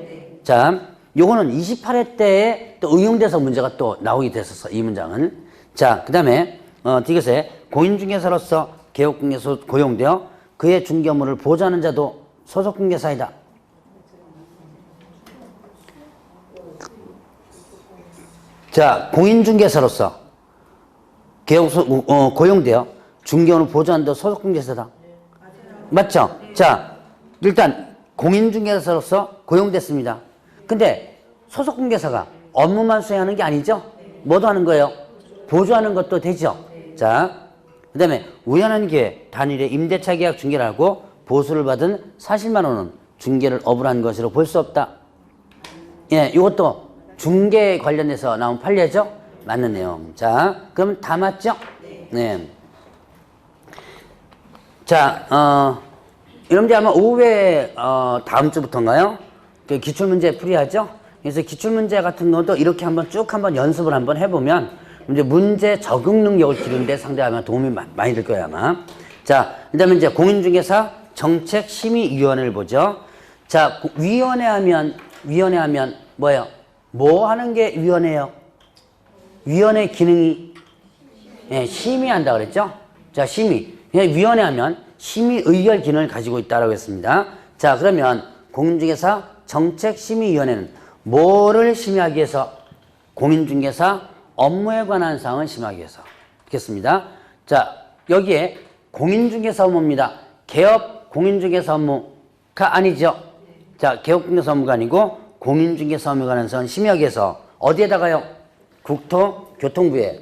자, 요거는 28회 때에 또 응용돼서 문제가 또 나오게 됐었어, 이 문장은. 자, 그 다음에, 뒤에서 공인중개사로서 개업공개소 고용되어 그의 중개업무를 보조하는 자도 소속공개사이다. 자, 공인중개사로서 고용되어 중개업무를 보조하는 자도 소속공개사다. 맞죠? 자, 일단 공인중개사로서 고용됐습니다. 근데 소속공개사가 업무만 수행하는 게 아니죠? 뭐도 하는 거예요? 보조하는 것도 되죠? 자, 그 다음에 우연한 기회 단일의 임대차 계약 중개를 하고 보수를 받은 사실만 오는 중개를 업으로 것으로 볼 수 없다. 예, 이것도 중개 관련해서 나온 판례죠? 맞는 내용. 자, 그럼 다 맞죠? 네. 자, 여러분들 아마 오후에 다음 주부터인가요? 그 기출문제 풀이하죠? 그래서 기출문제 같은 것도 이렇게 한번 쭉 한번 연습을 한번 해보면 이제 문제 적응 능력을 기르는데 상당히 아마 도움이 많이 될 거예요, 아마. 자, 그 다음에 이제 공인중개사 정책심의위원회를 보죠. 자, 위원회 하면 뭐예요? 뭐 하는 게 위원회예요? 위원회 기능이, 예, 심의한다 그랬죠? 자, 심의. 위원회 하면 심의 의결 기능을 가지고 있다라고 했습니다. 자, 그러면 공인중개사 정책심의위원회는 뭐를 심의하기 위해서? 공인중개사 업무에 관한 사항을 심의하기 위해서. 있겠습니다. 자, 여기에 공인중개사 업무입니다. 개업 공인중개사 업무가 아니죠. 자, 개업 공인중개사 업무가 아니고 공인중개사 업무에 관한 사항을 심의하기 위해서 어디에다가요? 국토교통부에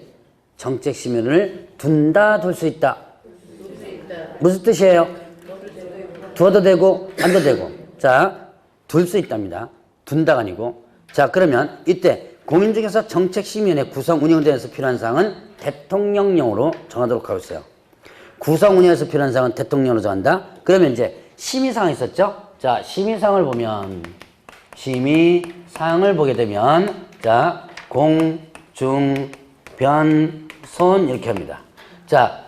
정책심의를 둔다, 둘 수 있다. 무슨 뜻이에요? 두어도 되고 안 둬도 되고. 자, 둘 수 있답니다. 둔다가 아니고. 자, 그러면 이때 공인중개사 정책심의위원회 구성 운영대에서 필요한 사항은 대통령령으로 정하도록 하고 있어요. 구성 운영에서 필요한 사항은 대통령령으로 정한다. 그러면 이제 심의사항이 있었죠? 자, 자, 심의상을 보면, 심의상을 보게 되면, 자, 공, 중, 변, 손, 이렇게 합니다. 자,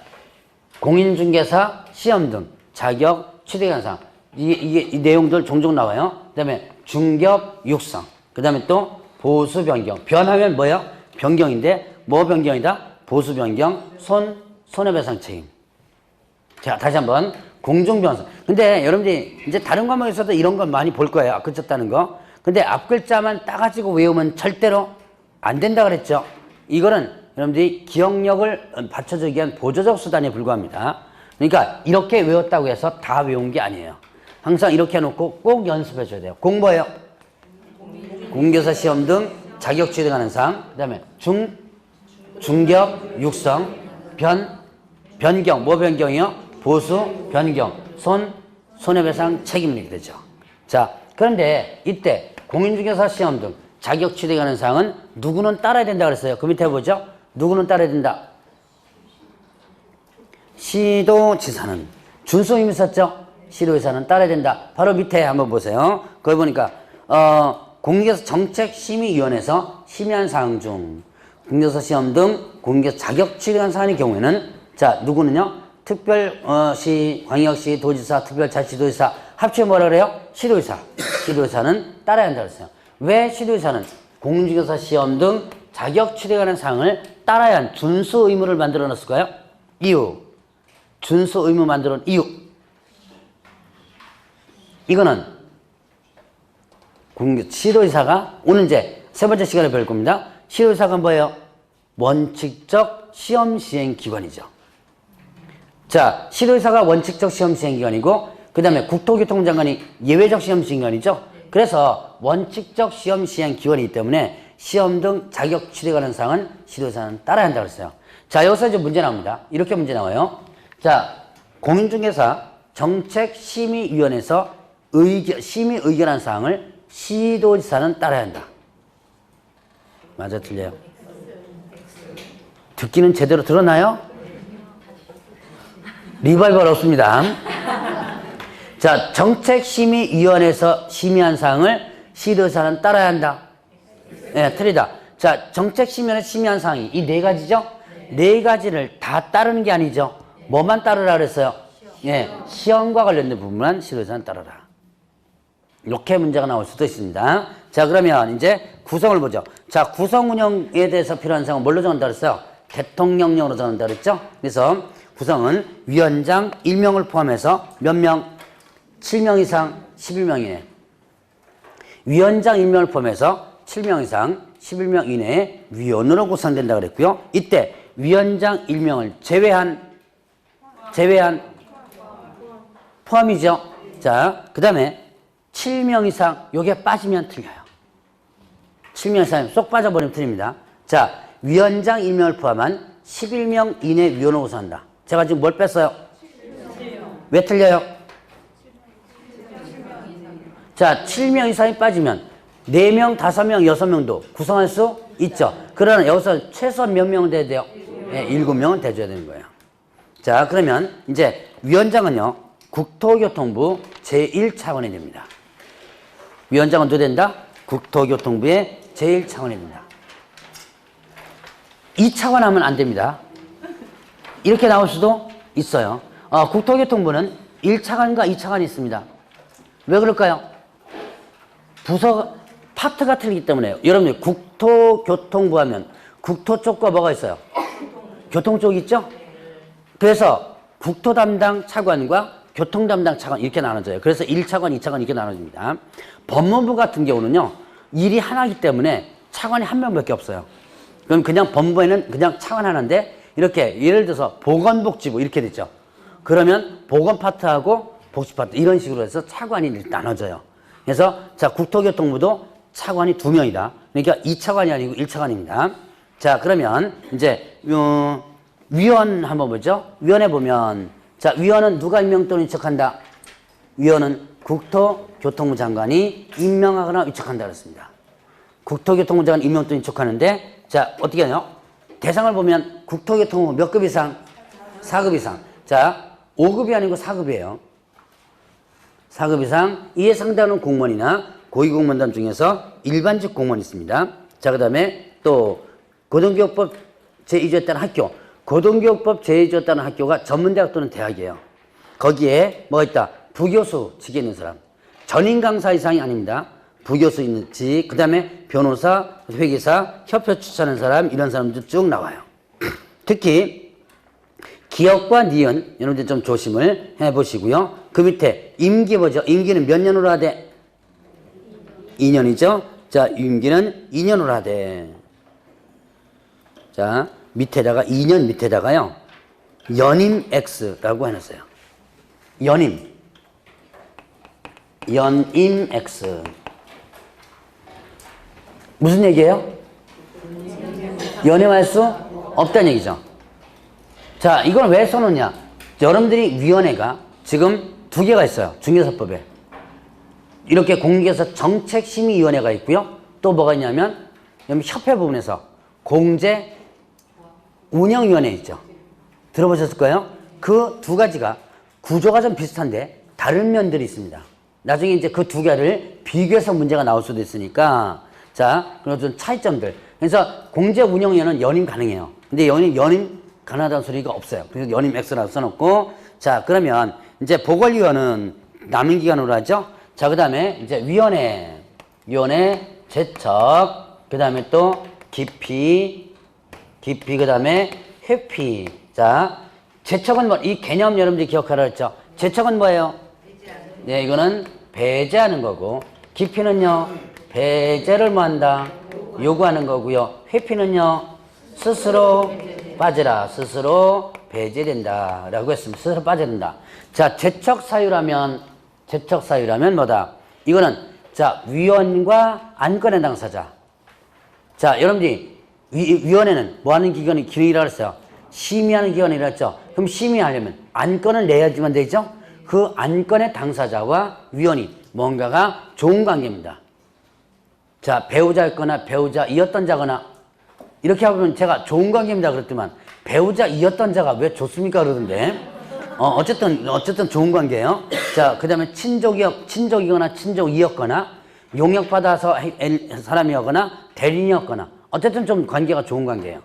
공인중개사, 시험 등, 자격, 취득현상. 이 내용들 종종 나와요. 그 다음에 중개업, 육성. 그 다음에 또 보수 변경. 변하면 뭐예요? 변경인데, 뭐 변경이다? 보수 변경, 손해배상 책임. 자, 다시 한번. 공중변성. 근데 여러분들이 이제 다른 과목에서도 이런 건 많이 볼 거예요. 앞글자다는 거. 근데 앞글자만 따가지고 외우면 절대로 안 된다 그랬죠. 이거는 여러분들이 기억력을 받쳐주기 위한 보조적 수단에 불과합니다. 그러니까 이렇게 외웠다고 해서 다 외운 게 아니에요. 항상 이렇게 해놓고 꼭 연습해 줘야 돼요. 공부해요. 공개사 시험 등 자격 취득하는 사항. 그 다음에 중개업, 육성, 변경. 뭐 변경이요? 보수, 변경, 손해배상 책임이 이렇게 되죠. 자, 그런데 이때 공인중개사 시험 등 자격 취득하는 사항은 누구는 따라야 된다 그랬어요. 그 밑에 보죠. 누구는 따라야 된다. 시도지사는 준수 의무 있었죠. 시도지사는 따라야 된다. 바로 밑에 한번 보세요. 거기 보니까 공개사 정책심의위원회에서 심의한 사항 중 공개사 시험 등 공개사 자격 취득한 사안의 경우에는 자, 누구는요? 특별시, 광역시, 도지사, 특별자치도지사 합치면 뭐라 그래요? 시도지사. 시도지사는 따라야 한다고 했어요. 왜 시도지사는 공인중개사 시험 등 자격 취득하는 사항을 따라야 한 준수 의무를 만들어 놨을까요? 이유. 준수 의무 만들어 놓은 이유. 이거는 시도지사가 오늘 이제 세 번째 시간에 배울 겁니다. 시도지사가 뭐예요? 원칙적 시험 시행 기관이죠. 자, 시도지사가 원칙적 시험 시행 기관이고 그 다음에 국토교통부 장관이 예외적 시험 시행 기관이죠. 그래서 원칙적 시험 시행 기관이기 때문에 시험 등 자격 취득하는 사항은 시도지사는 따라야 한다고 했어요. 자, 여기서 이제 문제 나옵니다. 이렇게 문제 나와요. 자, 공인중개사 정책심의위원회에서 심의 의결한 사항을 시도지사는 따라야 한다. 맞아, 틀려요? 듣기는 제대로 들었나요? 리바이벌 없습니다. 자, 정책심의위원회에서 심의한 사항을 시도지사는 따라야 한다. 예, 틀리다. 자, 정책심의위원회 심의한 사항이 이 네 가지죠? 네 가지를 다 따르는 게 아니죠. 뭐만 따르라 그랬어요? 예, 시험과 관련된 부분만 시도지사는 따르라. 이렇게 문제가 나올 수도 있습니다. 자, 그러면 이제 구성을 보죠. 자, 구성 운영에 대해서 필요한 사항은 뭘로 정한다 그랬어요? 대통령령으로 정한다 그랬죠? 그래서 구성은 위원장 1명을 포함해서 몇 명? 7명 이상 11명 이내. 위원장 1명을 포함해서 7명 이상 11명 이내의 위원으로 구성된다 그랬고요. 이때 위원장 1명을 제외한 포함이죠. 자, 그 다음에 7명 이상 요게 빠지면 틀려요. 7명 이상 쏙 빠져버리면 틀립니다. 자, 위원장 1명을 포함한 11명 이내 위원으로 구성한다. 제가 지금 뭘 뺐어요? 왜 틀려요? 자, 7명 이상이 빠지면 4명, 5명, 6명도 구성할 수 있죠. 그러나 여기서 최소한 몇 명은 돼야 돼요? 네, 7명은 돼줘야 되는 거예요. 자, 그러면 이제 위원장은요, 국토교통부 제1차관이 됩니다. 위원장은 누구 된다? 국토교통부의 제1차관이 된다. 2차관 하면 안 됩니다. 이렇게 나올 수도 있어요. 국토교통부는 1차관과 2차관이 있습니다. 왜 그럴까요? 부서 파트가 틀리기 때문에요. 여러분들 국토교통부 하면 국토 쪽과 뭐가 있어요? 교통 쪽 있죠? 그래서 국토 담당 차관과 교통 담당 차관 이렇게 나눠져요. 그래서 1차관, 2차관 이렇게 나눠집니다. 법무부 같은 경우는요, 일이 하나이기 때문에 차관이 한 명밖에 없어요. 그럼 그냥 법무부에는 그냥 차관 하나인데 이렇게 예를 들어서 보건복지부 이렇게 됐죠. 그러면 보건 파트하고 복지 파트 이런 식으로 해서 차관이 나눠져요. 그래서 자, 국토교통부도 차관이 2명이다. 그러니까 2차관이 아니고 1차관입니다. 자, 그러면 이제 위원 한번 보죠. 위원회 보면 자, 위원은 누가 임명 또는 위촉한다? 위원은 국토교통부 장관이 임명하거나 위촉한다 그랬습니다. 국토교통부 장관 임명 또는 위촉하는데 자, 어떻게 하냐? 대상을 보면 국토교통부 몇 급 이상? 4급 이상. 자, 5급이 아니고 4급이에요. 4급 이상 이에 상당한 공무원이나 고위공무원단 중에서 일반직 공무원이 있습니다. 자, 그 다음에 또 고등교육법 제2조에 따른 학교, 고등교육법 제2조에 따른 학교가 전문대학 또는 대학이에요. 거기에 뭐가 있다? 부교수 직에 있는 사람. 전임 강사 이상이 아닙니다. 부교수 있는 직, 그 다음에 변호사, 회계사, 협회 추천하는 사람, 이런 사람들 쭉 나와요. 특히 기억과 니은, 여러분들 좀 조심을 해보시고요. 그 밑에 임기 뭐죠? 임기는 몇 년으로 하되? 2년이죠? 자, 임기는 2년으로 하되. 자, 밑에다가 2년 밑에다가요. 연임 X라고 해놨어요. 연임 X. 무슨 얘기예요? 연임할 수 없다는 얘기죠. 자, 이걸 왜 써놓냐? 여러분들이 위원회가 지금 2개가 있어요. 중개사법에. 이렇게 공개해서 정책심의위원회가 있고요. 또 뭐가 있냐면 협회 부분에서 공제운영위원회 있죠. 들어보셨을 거예요? 그 2가지가 구조가 좀 비슷한데 다른 면들이 있습니다. 나중에 이제 그 2개를 비교해서 문제가 나올 수도 있으니까, 자, 그런 좀 차이점들. 그래서 공제운영위원회는 연임 가능해요. 근데 연임 가능하다는 소리가 없어요. 그래서 연임 X라고 써놓고, 자, 그러면 이제 보궐위원은 남은 기간으로 하죠. 자, 그 다음에 이제 위원회 제척, 그 다음에 또 기피, 그 다음에 회피. 자, 제척은 뭐, 이 개념 여러분들이 기억하라 했죠. 제척은 뭐예요? 네, 이거는 배제하는 거고, 기피는요, 배제를 뭐 한다? 요구하는 거고요. 회피는요, 스스로 빠져라. 스스로 배제된다. 라고 했습니다. 스스로 빠져된다. 자, 제척 사유라면 뭐다? 이거는, 자, 위원과 안건의 당사자. 자, 여러분들이, 위원회는 뭐 하는 기관이라고 했어요? 심의하는 기관이라고 했죠? 그럼 심의하려면 안건을 내야지만 되죠? 그 안건의 당사자와 위원이 뭔가가 좋은 관계입니다. 자, 배우자였거나 배우자이었던 자거나, 이렇게 하면 제가 좋은 관계입니다 그랬더만, 배우자이었던 자가 왜 좋습니까 그러던데. 어쨌든 좋은 관계예요. 자, 그 다음에 친족이거나 친족이었거나, 용역받아서 사람이었거나, 대리인이었거나, 어쨌든 좀 관계가 좋은 관계예요.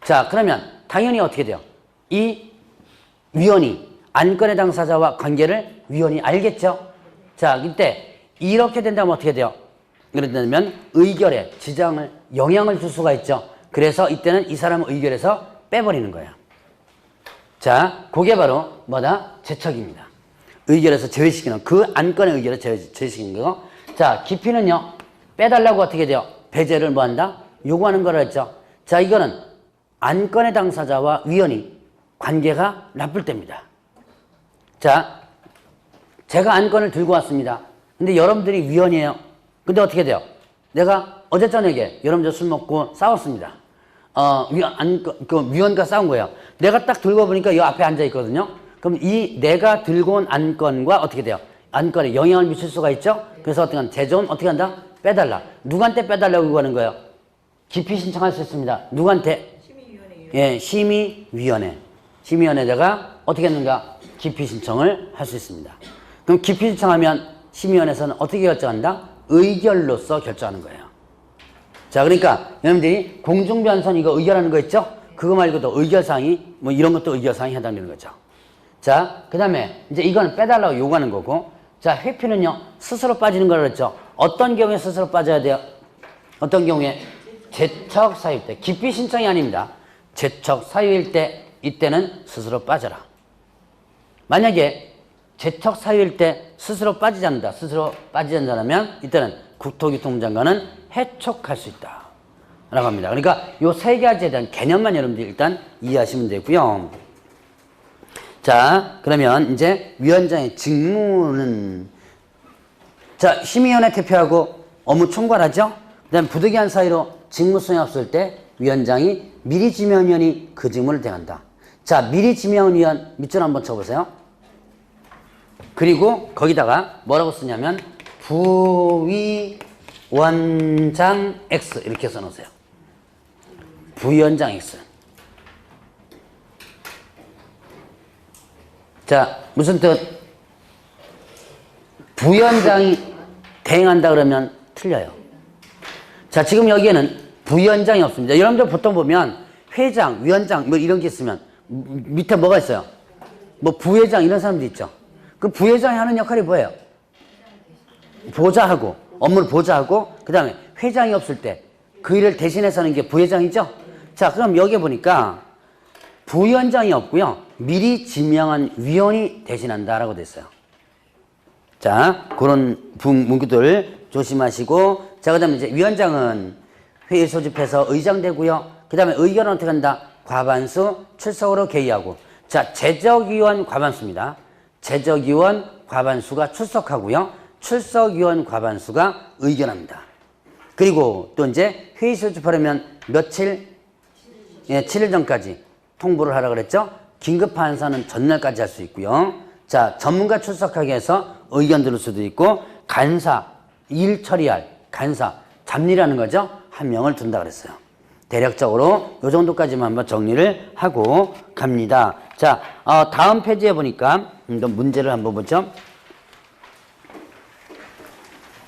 자, 그러면 당연히 어떻게 돼요? 이 위원이 안건의 당사자와 관계를 위원이 알겠죠? 자, 이때 이렇게 된다면 어떻게 돼요? 그런다면 의결에 영향을 줄 수가 있죠. 그래서 이때는 이 사람을 의결해서 빼버리는 거예요. 자, 그게 바로 뭐다? 제척입니다. 의결해서 제외시키는, 그 안건의 의결을 제외시키는 거. 자, 기피는요, 빼달라고 어떻게 돼요? 배제를 뭐 한다? 요구하는 거라 했죠. 자, 이거는 안건의 당사자와 위원이 관계가 나쁠 때입니다. 자, 제가 안건을 들고 왔습니다. 근데 여러분들이 위원이에요. 근데 어떻게 돼요? 내가 어제 저녁에 여러분들 술 먹고 싸웠습니다. 위원과 싸운 거예요. 내가 딱 들고 보니까 이 앞에 앉아 있거든요. 그럼 이 내가 들고 온 안건과 어떻게 돼요? 안건에 영향을 미칠 수가 있죠? 그래서 제조는 어떻게 한다? 빼달라. 누구한테 빼달라고 요구하는 거예요? 기피 신청할 수 있습니다. 누구한테? 심의위원회요. 예, 심의위원회. 심의위원회가 어떻게 했는가? 기피 신청을 할 수 있습니다. 그럼 기피 신청하면 심의위원회에서는 어떻게 결정한다? 의결로서 결정하는 거예요. 자, 그러니까 여러분들이 공중변선 이거 의결하는 거 있죠? 그거 말고도 의결사항이 뭐 이런 것도 의결사항이 해당되는 거죠. 자, 그 다음에 이제 이거는 빼달라고 요구하는 거고, 자, 회피는요 스스로 빠지는 거라고 했죠. 어떤 경우에 스스로 빠져야 돼요? 어떤 경우에? 제척 사유일 때. 기피 신청이 아닙니다. 제척 사유일 때, 이때는 스스로 빠져라. 만약에 제척 사유일 때 스스로 빠지지 않는다. 스스로 빠지지 않는다면 이때는 국토교통부 장관은 해촉할 수 있다 라고 합니다. 그러니까 이 3가지에 대한 개념만 여러분들이 일단 이해하시면 되고요. 자, 그러면 이제 위원장의 직무는, 자, 심의위원회 대표하고 업무 총괄하죠. 그 다음에 부득이한 사유로 직무 수행이 없을 때 위원장이 미리 지명한 위원이 그 직무를 대한다. 자, 미리 지명한 위원 밑줄 한번 쳐보세요. 그리고 거기다가 뭐라고 쓰냐면 부위원장 X 이렇게 써놓으세요. 부위원장 X. 자, 무슨 뜻? 부위원장이 대행한다 그러면 틀려요. 자, 지금 여기에는 부위원장이 없습니다. 여러분들 보통 보면 회장, 위원장 뭐 이런 게 있으면 밑에 뭐가 있어요? 뭐 부회장 이런 사람도 있죠. 그 부회장이 하는 역할이 뭐예요? 보좌하고, 업무를 보좌하고, 그 다음에 회장이 없을 때 그 일을 대신해서 하는 게 부회장이죠? 자, 그럼 여기 보니까 부위원장이 없고요. 미리 지명한 위원이 대신한다라고 됐어요. 자, 그런 문구들 조심하시고, 자, 그 다음에 이제 위원장은 회의 소집해서 의장 되고요. 그 다음에 의견은 어떻게 한다? 과반수 출석으로 개의하고. 자, 제적위원 과반수입니다. 제적위원 과반수가 출석하고요. 출석위원 과반수가 의견합니다. 그리고 또 이제 회의 소집하려면 며칠? 예, 7일 전까지 통보를 하라 그랬죠? 긴급 판사는 전날까지 할 수 있고요. 자, 전문가 출석하게 해서 의견 들을 수도 있고, 간사, 일 처리할 간사, 잡일하는 거죠? 한 명을 둔다 그랬어요. 대략적으로 이 정도까지만 한번 정리를 하고 갑니다. 자, 다음 페이지에 보니까 문제를 한번 보죠.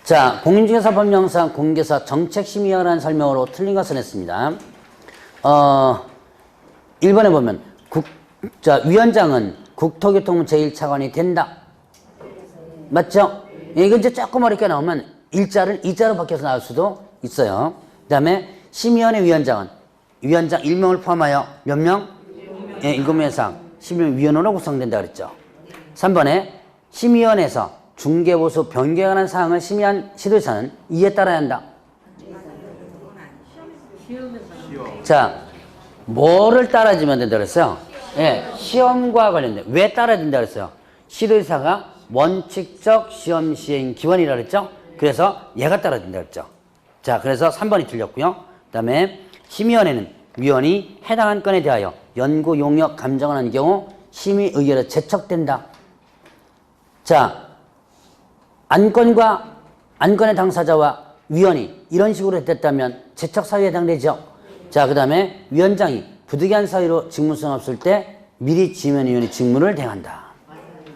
자, 공인중개사법령상 공개사 정책심의위원회라는 설명으로 틀린 것을 했습니다. 1번에 보면 자, 위원장은 국토교통부 제1차관이 된다. 맞죠? 이거 이제 조금 어렵게 나오면 일자를 이자로 바뀌어서 나올 수도 있어요. 그 다음에 심의위원회 위원장은 위원장 1명을 포함하여 몇 명? 예, 7명 이상 심의위원으로 구성된다 그랬죠. 3번에 심의위원회에서 중개보수 변경에 관한 사항을 심의한 시도의사는 이에 따라야 한다. 자, 뭐를 따라주면 된다 그랬어요? 예, 시험과 관련된. 왜 따라야 된다 그랬어요? 시도의사가 원칙적 시험 시행 기원이라 그랬죠? 그래서 얘가 따라야 된다 그랬죠. 자, 그래서 3번이 틀렸고요. 그 다음에 심의위원회는 위원이 해당한 건에 대하여 연구 용역 감정을 한 경우 심의 의결에 제척된다. 자, 안건의 당사자와 위원이 이런 식으로 했다면 제척 사유에 해당되죠. 자, 그 다음에 위원장이 부득이한 사유로 직무 수행 없을 때 미리 지명위원이 직무를 대행한다.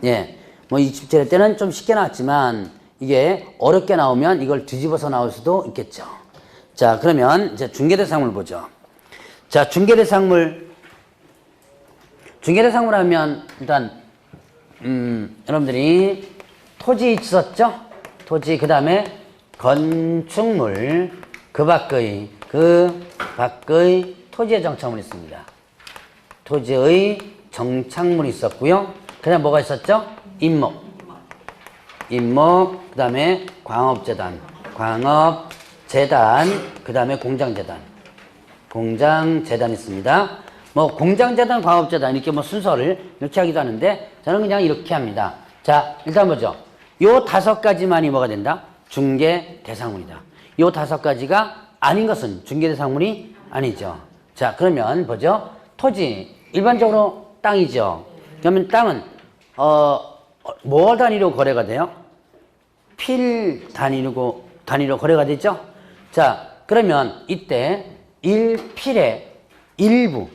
예, 뭐 27회 때는 좀 쉽게 나왔지만 이게 어렵게 나오면 이걸 뒤집어서 나올 수도 있겠죠. 자, 그러면 이제 중개대상물 보죠. 자, 중개대상물 하면 일단 여러분들이 토지 있었죠? 토지, 그 다음에 건축물, 그 밖의 토지의 정착물이 있습니다. 토지의 정착물이 있었고요. 그 다음에 뭐가 있었죠? 임목, 그 다음에 광업재단, 그 다음에 공장재단 있습니다. 뭐 공장재단, 광업재단 이렇게 뭐 순서를 이렇게 하기도 하는데 저는 그냥 이렇게 합니다. 자, 일단 보죠. 요 5가지만이 뭐가 된다? 중개대상물이다. 요 5가지가 아닌 것은 중개대상물이 아니죠. 자, 그러면 보죠. 토지, 일반적으로 땅이죠. 그러면 땅은 뭐 단위로 거래가 돼요? 필 단위로 거래가 되죠. 자, 그러면 이때 1필의 일부,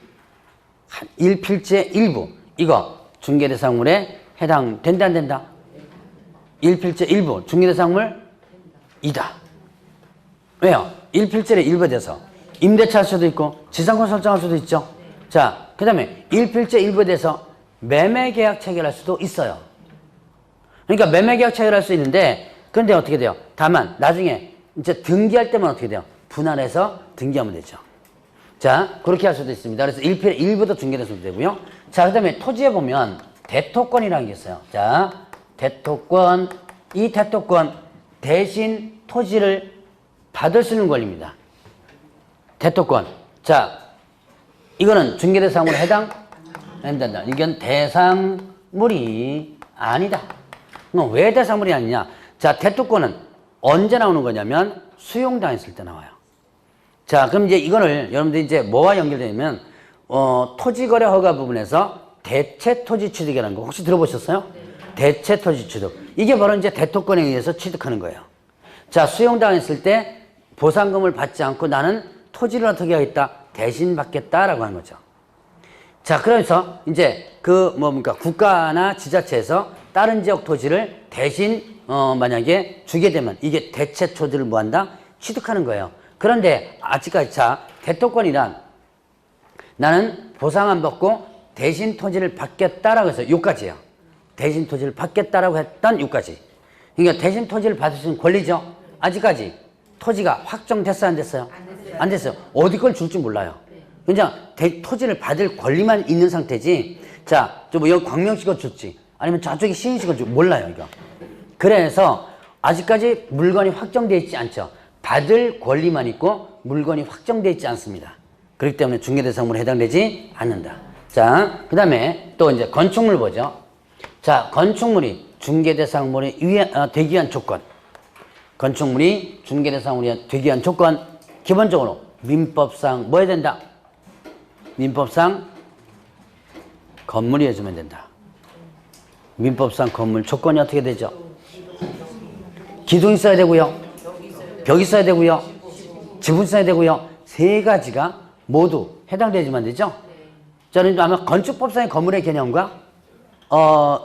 1필지의 일부, 이거 중개대상물에 해당된다 안 된다? 1필지 일부 중개대상물 이다. 왜요? 1필지의 일부에 대해서 임대차 할 수도 있고 지상권 설정할 수도 있죠. 자, 그 다음에 1필지 일부에 대해서 매매계약 체결할 수도 있어요. 그러니까 매매계약 체결할 수 있는데 그런데 어떻게 돼요? 다만 나중에 이제 등기할 때만 어떻게 돼요? 분할해서 등기하면 되죠. 자, 그렇게 할 수도 있습니다. 그래서 1필 일부도 중개대상물이 되고요. 자, 그 다음에 토지에 보면 대토권이라는 게 있어요. 자, 대토권, 이 대토권 대신 토지를 받을 수 있는 권리입니다. 대토권. 자, 이거는 중개대상물에 해당 안 된다. 이건 대상물이 아니다. 그럼 왜 대상물이 아니냐? 자, 대토권은 언제 나오는 거냐면 수용당했을 때 나와요. 자, 그럼 이제 이거를 여러분들이 이제 뭐와 연결되냐면 토지거래 허가 부분에서 대체토지 취득이라는 거 혹시 들어보셨어요? 대체토지 취득. 이게 바로 이제 대토권에 의해서 취득하는 거예요. 자, 수용당했을 때 보상금을 받지 않고 나는 토지를 어떻게 하겠다? 대신 받겠다라고 하는 거죠. 자, 그래서 이제 국가나 지자체에서 다른 지역 토지를 대신 만약에 주게 되면 이게 대체 토지를 뭐 한다? 취득하는 거예요. 그런데 아직까지 자, 대토권이란 나는 보상 안 받고 대신 토지를 받겠다라고 해서 요까지예요. 대신 토지를 받겠다라고 했던 요까지. 그러니까 대신 토지를 받을 수 있는 권리죠. 아직까지 토지가 확정됐어요, 안 됐어요? 안 됐어요. 어디 걸 줄지 몰라요. 그냥 토지를 받을 권리만 있는 상태지. 자, 좀 여기 광명시가 줄지 아니면 저쪽에 시흥시가 줄지 몰라요, 이거. 그래서 아직까지 물건이 확정되어 있지 않죠. 받을 권리만 있고 물건이 확정되어 있지 않습니다. 그렇기 때문에 중개대상물에 해당되지 않는다. 자, 그 다음에 또 이제 건축물 보죠. 자, 건축물이 중개대상물에 되기 위한 조건. 건축물이 중개대상물이 되기 위한 조건. 기본적으로 민법상 뭐 해야 된다? 민법상 건물이어주면 된다. 민법상 건물 조건이 어떻게 되죠? 기둥 있어야 되고요. 벽 있어야 되고요. 지붕 있어야 되고요. 세 가지가 모두 해당되지만 되죠? 저는 아마 건축법상의 건물의 개념과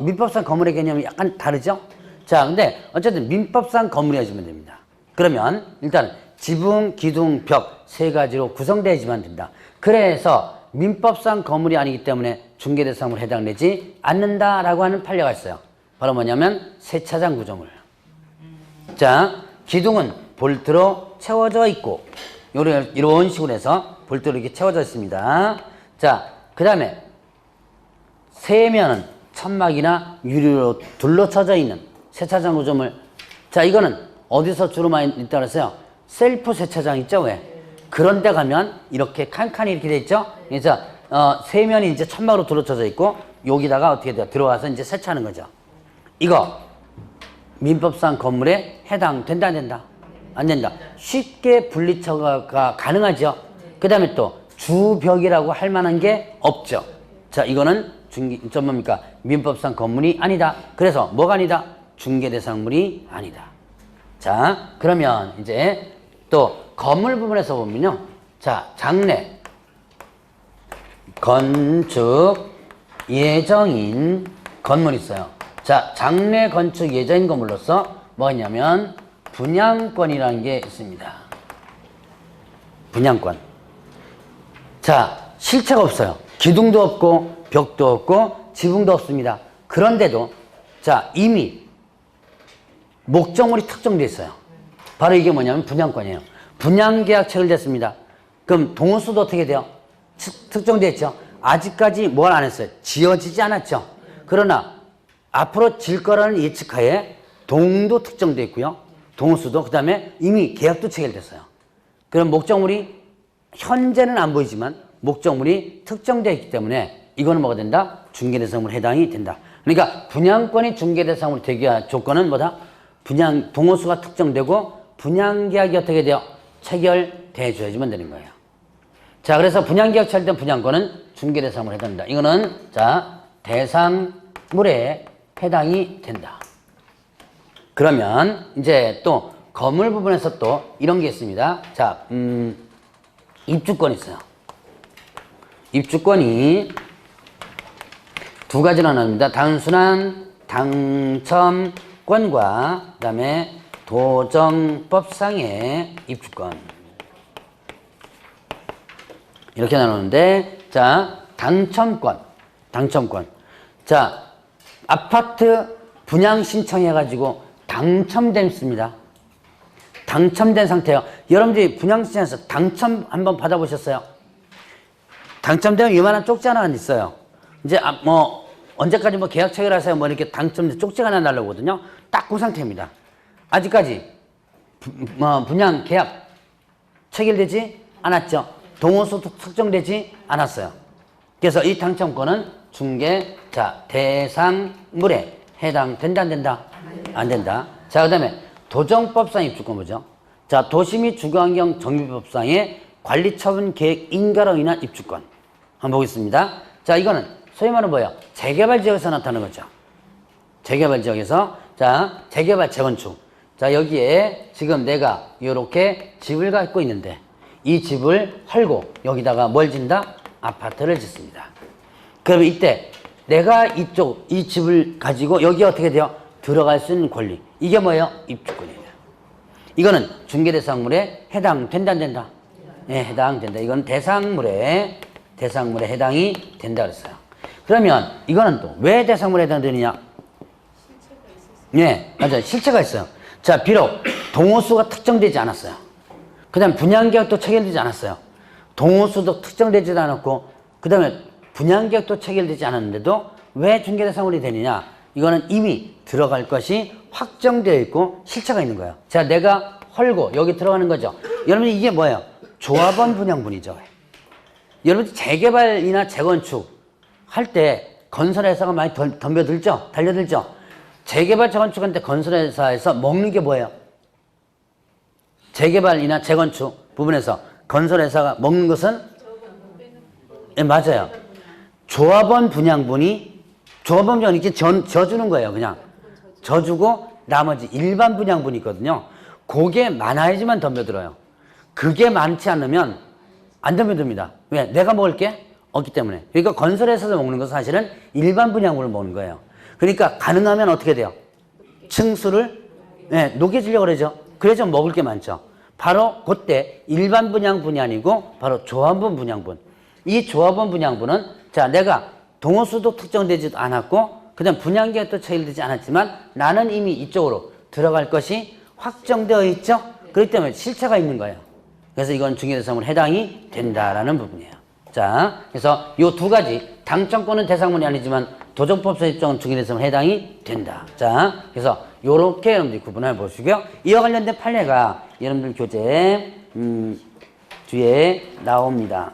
민법상 건물의 개념이 약간 다르죠? 자, 근데 어쨌든 민법상 건물이어주면 됩니다. 그러면 일단 지붕, 기둥, 벽 세 가지로 구성되어야지만 된다. 그래서 민법상 건물이 아니기 때문에 중개대상물에 해당되지 않는다라고 하는 판례가 있어요. 바로 뭐냐면 세차장 구조물. 자, 기둥은 볼트로 채워져 있고 이런 식으로 해서 볼트로 이렇게 채워져 있습니다. 자, 그 다음에 세면은 천막이나 유리로 둘러쳐져 있는 세차장 구조물. 자, 이거는 어디서 주로 많이 있다고 했어요? 셀프 세차장 있죠? 왜? 그런 데 가면 이렇게 칸칸이 이렇게 돼 있죠? 그래서 세면이 이제 천막으로 둘러쳐져 있고 여기다가 어떻게 돼요? 들어와서 이제 세차하는 거죠. 이거 민법상 건물에 해당된다, 안 된다? 안 된다. 쉽게 분리처가 가능하죠. 그 다음에 또 주벽이라고 할 만한 게 없죠. 자, 이거는 뭡니까? 민법상 건물이 아니다. 그래서 뭐가 아니다? 중개대상물이 아니다. 자, 그러면 이제 또 건물 부분에서 보면요. 자, 장래 건축 예정인 건물이 있어요. 자, 장래 건축 예정인 건물로서 뭐냐면 분양권이라는 게 있습니다. 분양권. 자, 실체가 없어요. 기둥도 없고 벽도 없고 지붕도 없습니다. 그런데도 자, 이미 목적물이 특정되어 있어요. 바로 이게 뭐냐면 분양권이에요. 분양계약 체결됐습니다. 그럼 동호수도 어떻게 돼요? 특정되어 있죠. 아직까지 뭘 안 했어요? 지어지지 않았죠. 그러나 앞으로 질 거라는 예측하에 동도 특정되어 있고요. 동호수도 그 다음에 이미 계약도 체결됐어요. 그럼 목적물이 현재는 안 보이지만 목적물이 특정되어 있기 때문에 이거는 뭐가 된다? 중개대상물 해당이 된다. 그러니까 분양권이 중개대상물 되기 위한 조건은 뭐다? 분양 동호수가 특정되고 분양계약이 어떻게 돼요? 체결돼 줘야지만 되는 거예요. 자, 그래서 분양계약 체결된 분양권은 중개대상물에 해당된다. 이거는 자, 대상물에 해당이 된다. 그러면 이제 또 건물 부분에서 또 이런 게 있습니다. 자, 입주권이 있어요. 입주권이 두 가지로 나눕니다. 단순한 당첨권과 그 다음에 도정법상의 입주권. 이렇게 나누는데, 자, 당첨권. 자, 아파트 분양 신청해가지고 당첨됐습니다. 당첨된 상태예요. 여러분들이 분양 신청해서 당첨 한번 받아보셨어요? 당첨되면 이만한 쪽지 하나 있어요. 이제 언제까지 계약 체결하세요? 이렇게 당첨된 쪽지가 하나 날라오거든요. 딱 그 상태입니다. 아직까지 분양 계약 체결되지 않았죠. 동호수 특정되지 않았어요. 그래서 이 당첨권은 중개 대상물에 해당된다, 안 된다? 안 된다. 자, 그 다음에 도정법상 입주권 보죠. 자, 도시 및 주거환경 정비법상의 관리처분 계획 인가로 인한 입주권. 한번 보겠습니다. 자, 이거는 소위 말하는 뭐예요? 재개발 지역에서 나타나는 거죠. 재개발 지역에서, 자, 재개발 재건축. 자, 여기에 지금 내가 이렇게 집을 갖고 있는데 이 집을 헐고 여기다가 뭘 짓는다? 아파트를 짓습니다. 그러면 이때 내가 이 집을 가지고 여기 어떻게 돼요? 들어갈 수 있는 권리. 이게 뭐예요? 입주권이에요. 이거는 중개대상물에 해당된다, 안 된다? 네, 해당된다. 이건 대상물에 해당이 된다 그랬어요. 그러면 이거는 또 왜 대상물에 해당되느냐? 네, 맞아요. 실체가 있어요. 자, 비록 동호수가 특정되지 않았어요. 그 다음에 분양계약도 체결되지 않았어요. 동호수도 특정되지도 않았고, 그 다음에 분양계약도 체결되지 않았는데도 왜 중개대상물이 되느냐? 이거는 이미 들어갈 것이 확정되어 있고 실체가 있는 거예요. 자, 내가 헐고 여기 들어가는 거죠. 여러분 이게 뭐예요? 조합원 분양분이죠. 여러분 재개발이나 재건축 할 때 건설회사가 많이 덤벼들죠? 달려들죠? 재개발 재건축할 때 건설회사에서 먹는 게 뭐예요? 재개발이나 재건축 부분에서 건설회사가 먹는 것은? 네, 맞아요. 조합원 분양분이 이렇게 져주는 거예요. 그냥 져주고 나머지 일반 분양분이 있거든요. 그게 많아야지만 덤벼들어요. 그게 많지 않으면 안 덤벼듭니다. 왜? 내가 먹을 게 없기 때문에. 그러니까 건설회사에서 먹는 것은 사실은 일반 분양분을 먹는 거예요. 그러니까 가능하면 어떻게 돼요? 층수를 녹여주려고 그러죠. 그래서 먹을 게 많죠. 바로 그때 일반 분양분이 아니고 바로 조합원 분양분. 이 조합원 분양분은 자, 내가 동호수도 특정되지도 않았고 그 다음 분양계약도 체결되지 않았지만 나는 이미 이쪽으로 들어갈 것이 확정되어 있죠. 그렇기 때문에 실체가 있는 거예요. 그래서 이건 중개대상물에 해당이 된다라는 부분이에요. 자, 그래서 이 두 가지 당첨권은 대상물이 아니지만 도정법상 입증은 중개대상물에 해당이 된다. 자, 그래서 요렇게 여러분들이 구분해 보시고요. 이와 관련된 판례가 여러분들 교재 뒤에 나옵니다.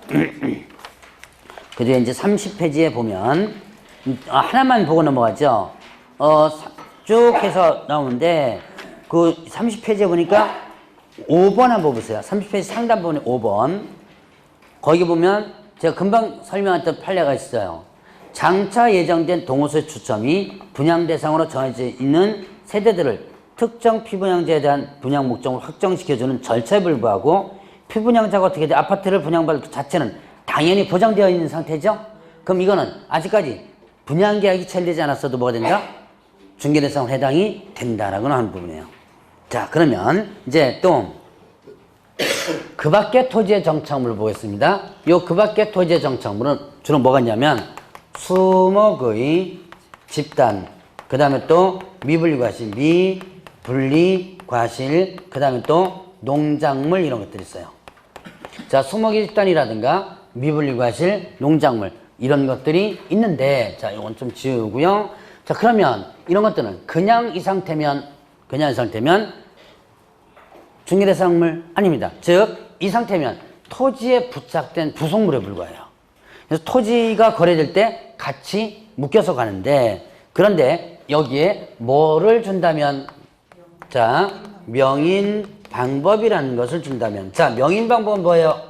그 뒤에 이제 30페이지에 보면 하나만 보고 넘어가죠. 쭉 해서 나오는데 그 30페이지에 보니까 5번 한번 보세요. 30페이지 상단 부분에 5번. 거기 보면 제가 금방 설명했던 판례가 있어요. 장차 예정된 동호수의 추첨이 분양 대상으로 정해져 있는 세대들을 특정 피분양자에 대한 분양 목적을 확정시켜주는 절차에 불구하고 피분양자가 어떻게 돼? 아파트를 분양받을 그 자체는 당연히 보장되어 있는 상태죠? 그럼 이거는 아직까지 분양계약이 체결되지 않았어도 뭐가 된다? 중개대상으로 해당이 된다라고 하는 부분이에요. 자, 그러면 이제 또 그 밖의 토지의 정착물을 보겠습니다. 요 그 밖의 토지의 정착물은 주로 뭐가 있냐면 수목의 집단, 그 다음에 또 미분리과실, 미분리과실, 그 다음에 또 농작물 이런 것들이 있어요. 자, 수목의 집단이라든가 미분리과실, 농작물 이런 것들이 있는데 자, 이건 좀 지우고요. 자, 그러면 이런 것들은 그냥 이 상태면 중개대상물 아닙니다. 즉, 이 상태면 토지에 부착된 부속물에 불과해요. 그래서 토지가 거래될 때 같이 묶여서 가는데 그런데 여기에 뭐를 준다면 자, 명인 방법이라는 것을 준다면 자, 명인 방법은 뭐예요?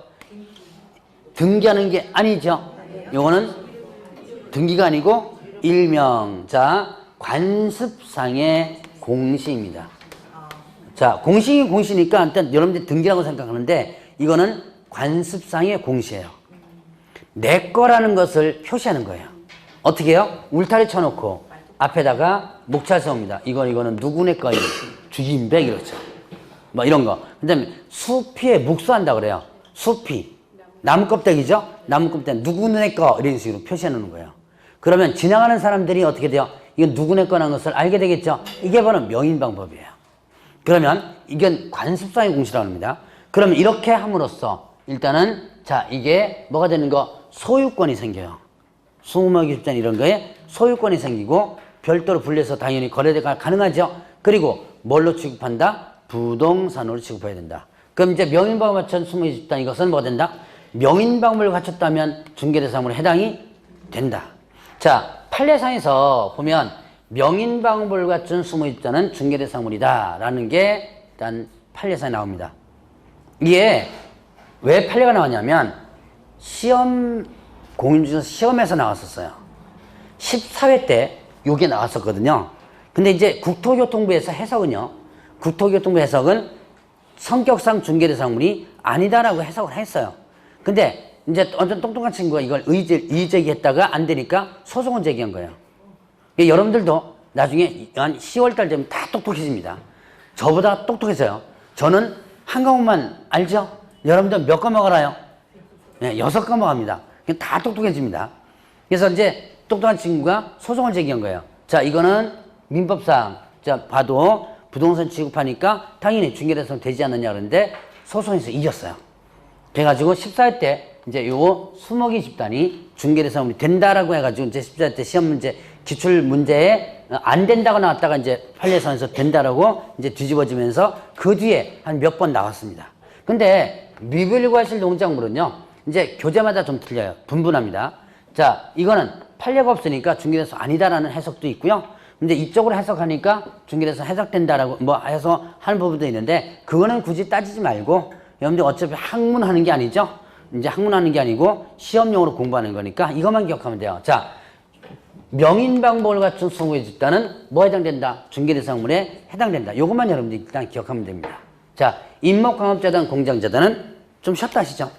등기하는 게 아니죠. 요거는 등기가 아니고 일명 자, 관습상의 공시입니다. 자, 공시이 공시니까 일단 여러분들이 등기라고 생각하는데 이거는 관습상의 공시예요. 내 거라는 것을 표시하는 거예요. 어떻게 해요? 울타리 쳐놓고 앞에다가 목차 세웁니다. 이거는 누구네 거니? 주진백 이렇죠. 뭐 이런 거. 그다음에 수피에 묵수한다 그래요. 수피. 나무 껍데기죠? 나무 껍데기 누구네 거 이런 식으로 표시해 놓는 거예요. 그러면 지나가는 사람들이 어떻게 돼요? 이건 누구네 거라는 것을 알게 되겠죠? 이게 바로 명인 방법이에요. 그러면 이건 관습상의 공시라고 합니다. 그러면 이렇게 함으로써 일단은 자, 이게 뭐가 되는 거? 소유권이 생겨요. 수목의 집단 이런 거에 소유권이 생기고 별도로 분리해서 당연히 거래가 가능하죠. 그리고 뭘로 취급한다? 부동산으로 취급해야 된다. 그럼 이제 명인방법을 갖춘 수목의 집단 이것은 뭐가 된다? 명인방법을 갖췄다면 중개대상물에 해당이 된다. 자, 판례상에서 보면 명인방법을 갖춘 수목의 집단은 중개대상물이다 라는 게 일단 판례상에 나옵니다. 이게 왜 판례가 나왔냐면 공인중개사 시험에서 나왔었어요. 14회 때 이게 나왔었거든요. 근데 이제 국토교통부에서 해석은요. 국토교통부 해석은 성격상 중개대상물이 아니다라고 해석을 했어요. 근데 이제 완전 똑똑한 친구가 이걸 이의제기했다가 안 되니까 소송을 제기한 거예요. 여러분들도 나중에 한 10월달 되면 다 똑똑해집니다. 저보다 똑똑해져요. 저는 한 과목만 알죠? 여러분들 몇 과목 알아요? 네, 6과목 합니다. 다 똑똑해집니다. 그래서 이제 똑똑한 친구가 소송을 제기한 거예요. 자, 이거는 민법상 자 봐도 부동산 취급하니까 당연히 중개대상 되지 않느냐 그러는데 소송에서 이겼어요. 그래가지고 14회 때 이제 요거 수목이 집단이 중개대상이 된다라고 해가지고 이제 14회 때 시험 문제 기출 문제에 안 된다고 나왔다가 이제 판례선에서 된다라고 이제 뒤집어지면서 그 뒤에 한 몇 번 나왔습니다. 근데 미분일과실 농작물은요 이제 교재마다 좀 틀려요. 분분합니다. 자, 이거는 판례가 없으니까 중개대상 아니다라는 해석도 있고요. 근데 이쪽으로 해석하니까 중개대상 해석된다라고 뭐 해서 하는 부분도 있는데 그거는 굳이 따지지 말고 여러분들 어차피 학문하는 게 아니죠. 이제 학문하는 게 아니고 시험용으로 공부하는 거니까 이것만 기억하면 돼요. 자, 명인방법을 갖춘 소송의 집단은 뭐 해당된다? 중개대상물에 해당된다. 이것만 여러분들 일단 기억하면 됩니다. 자, 임목광업재단 공장재단은 좀 쉬었다 하시죠.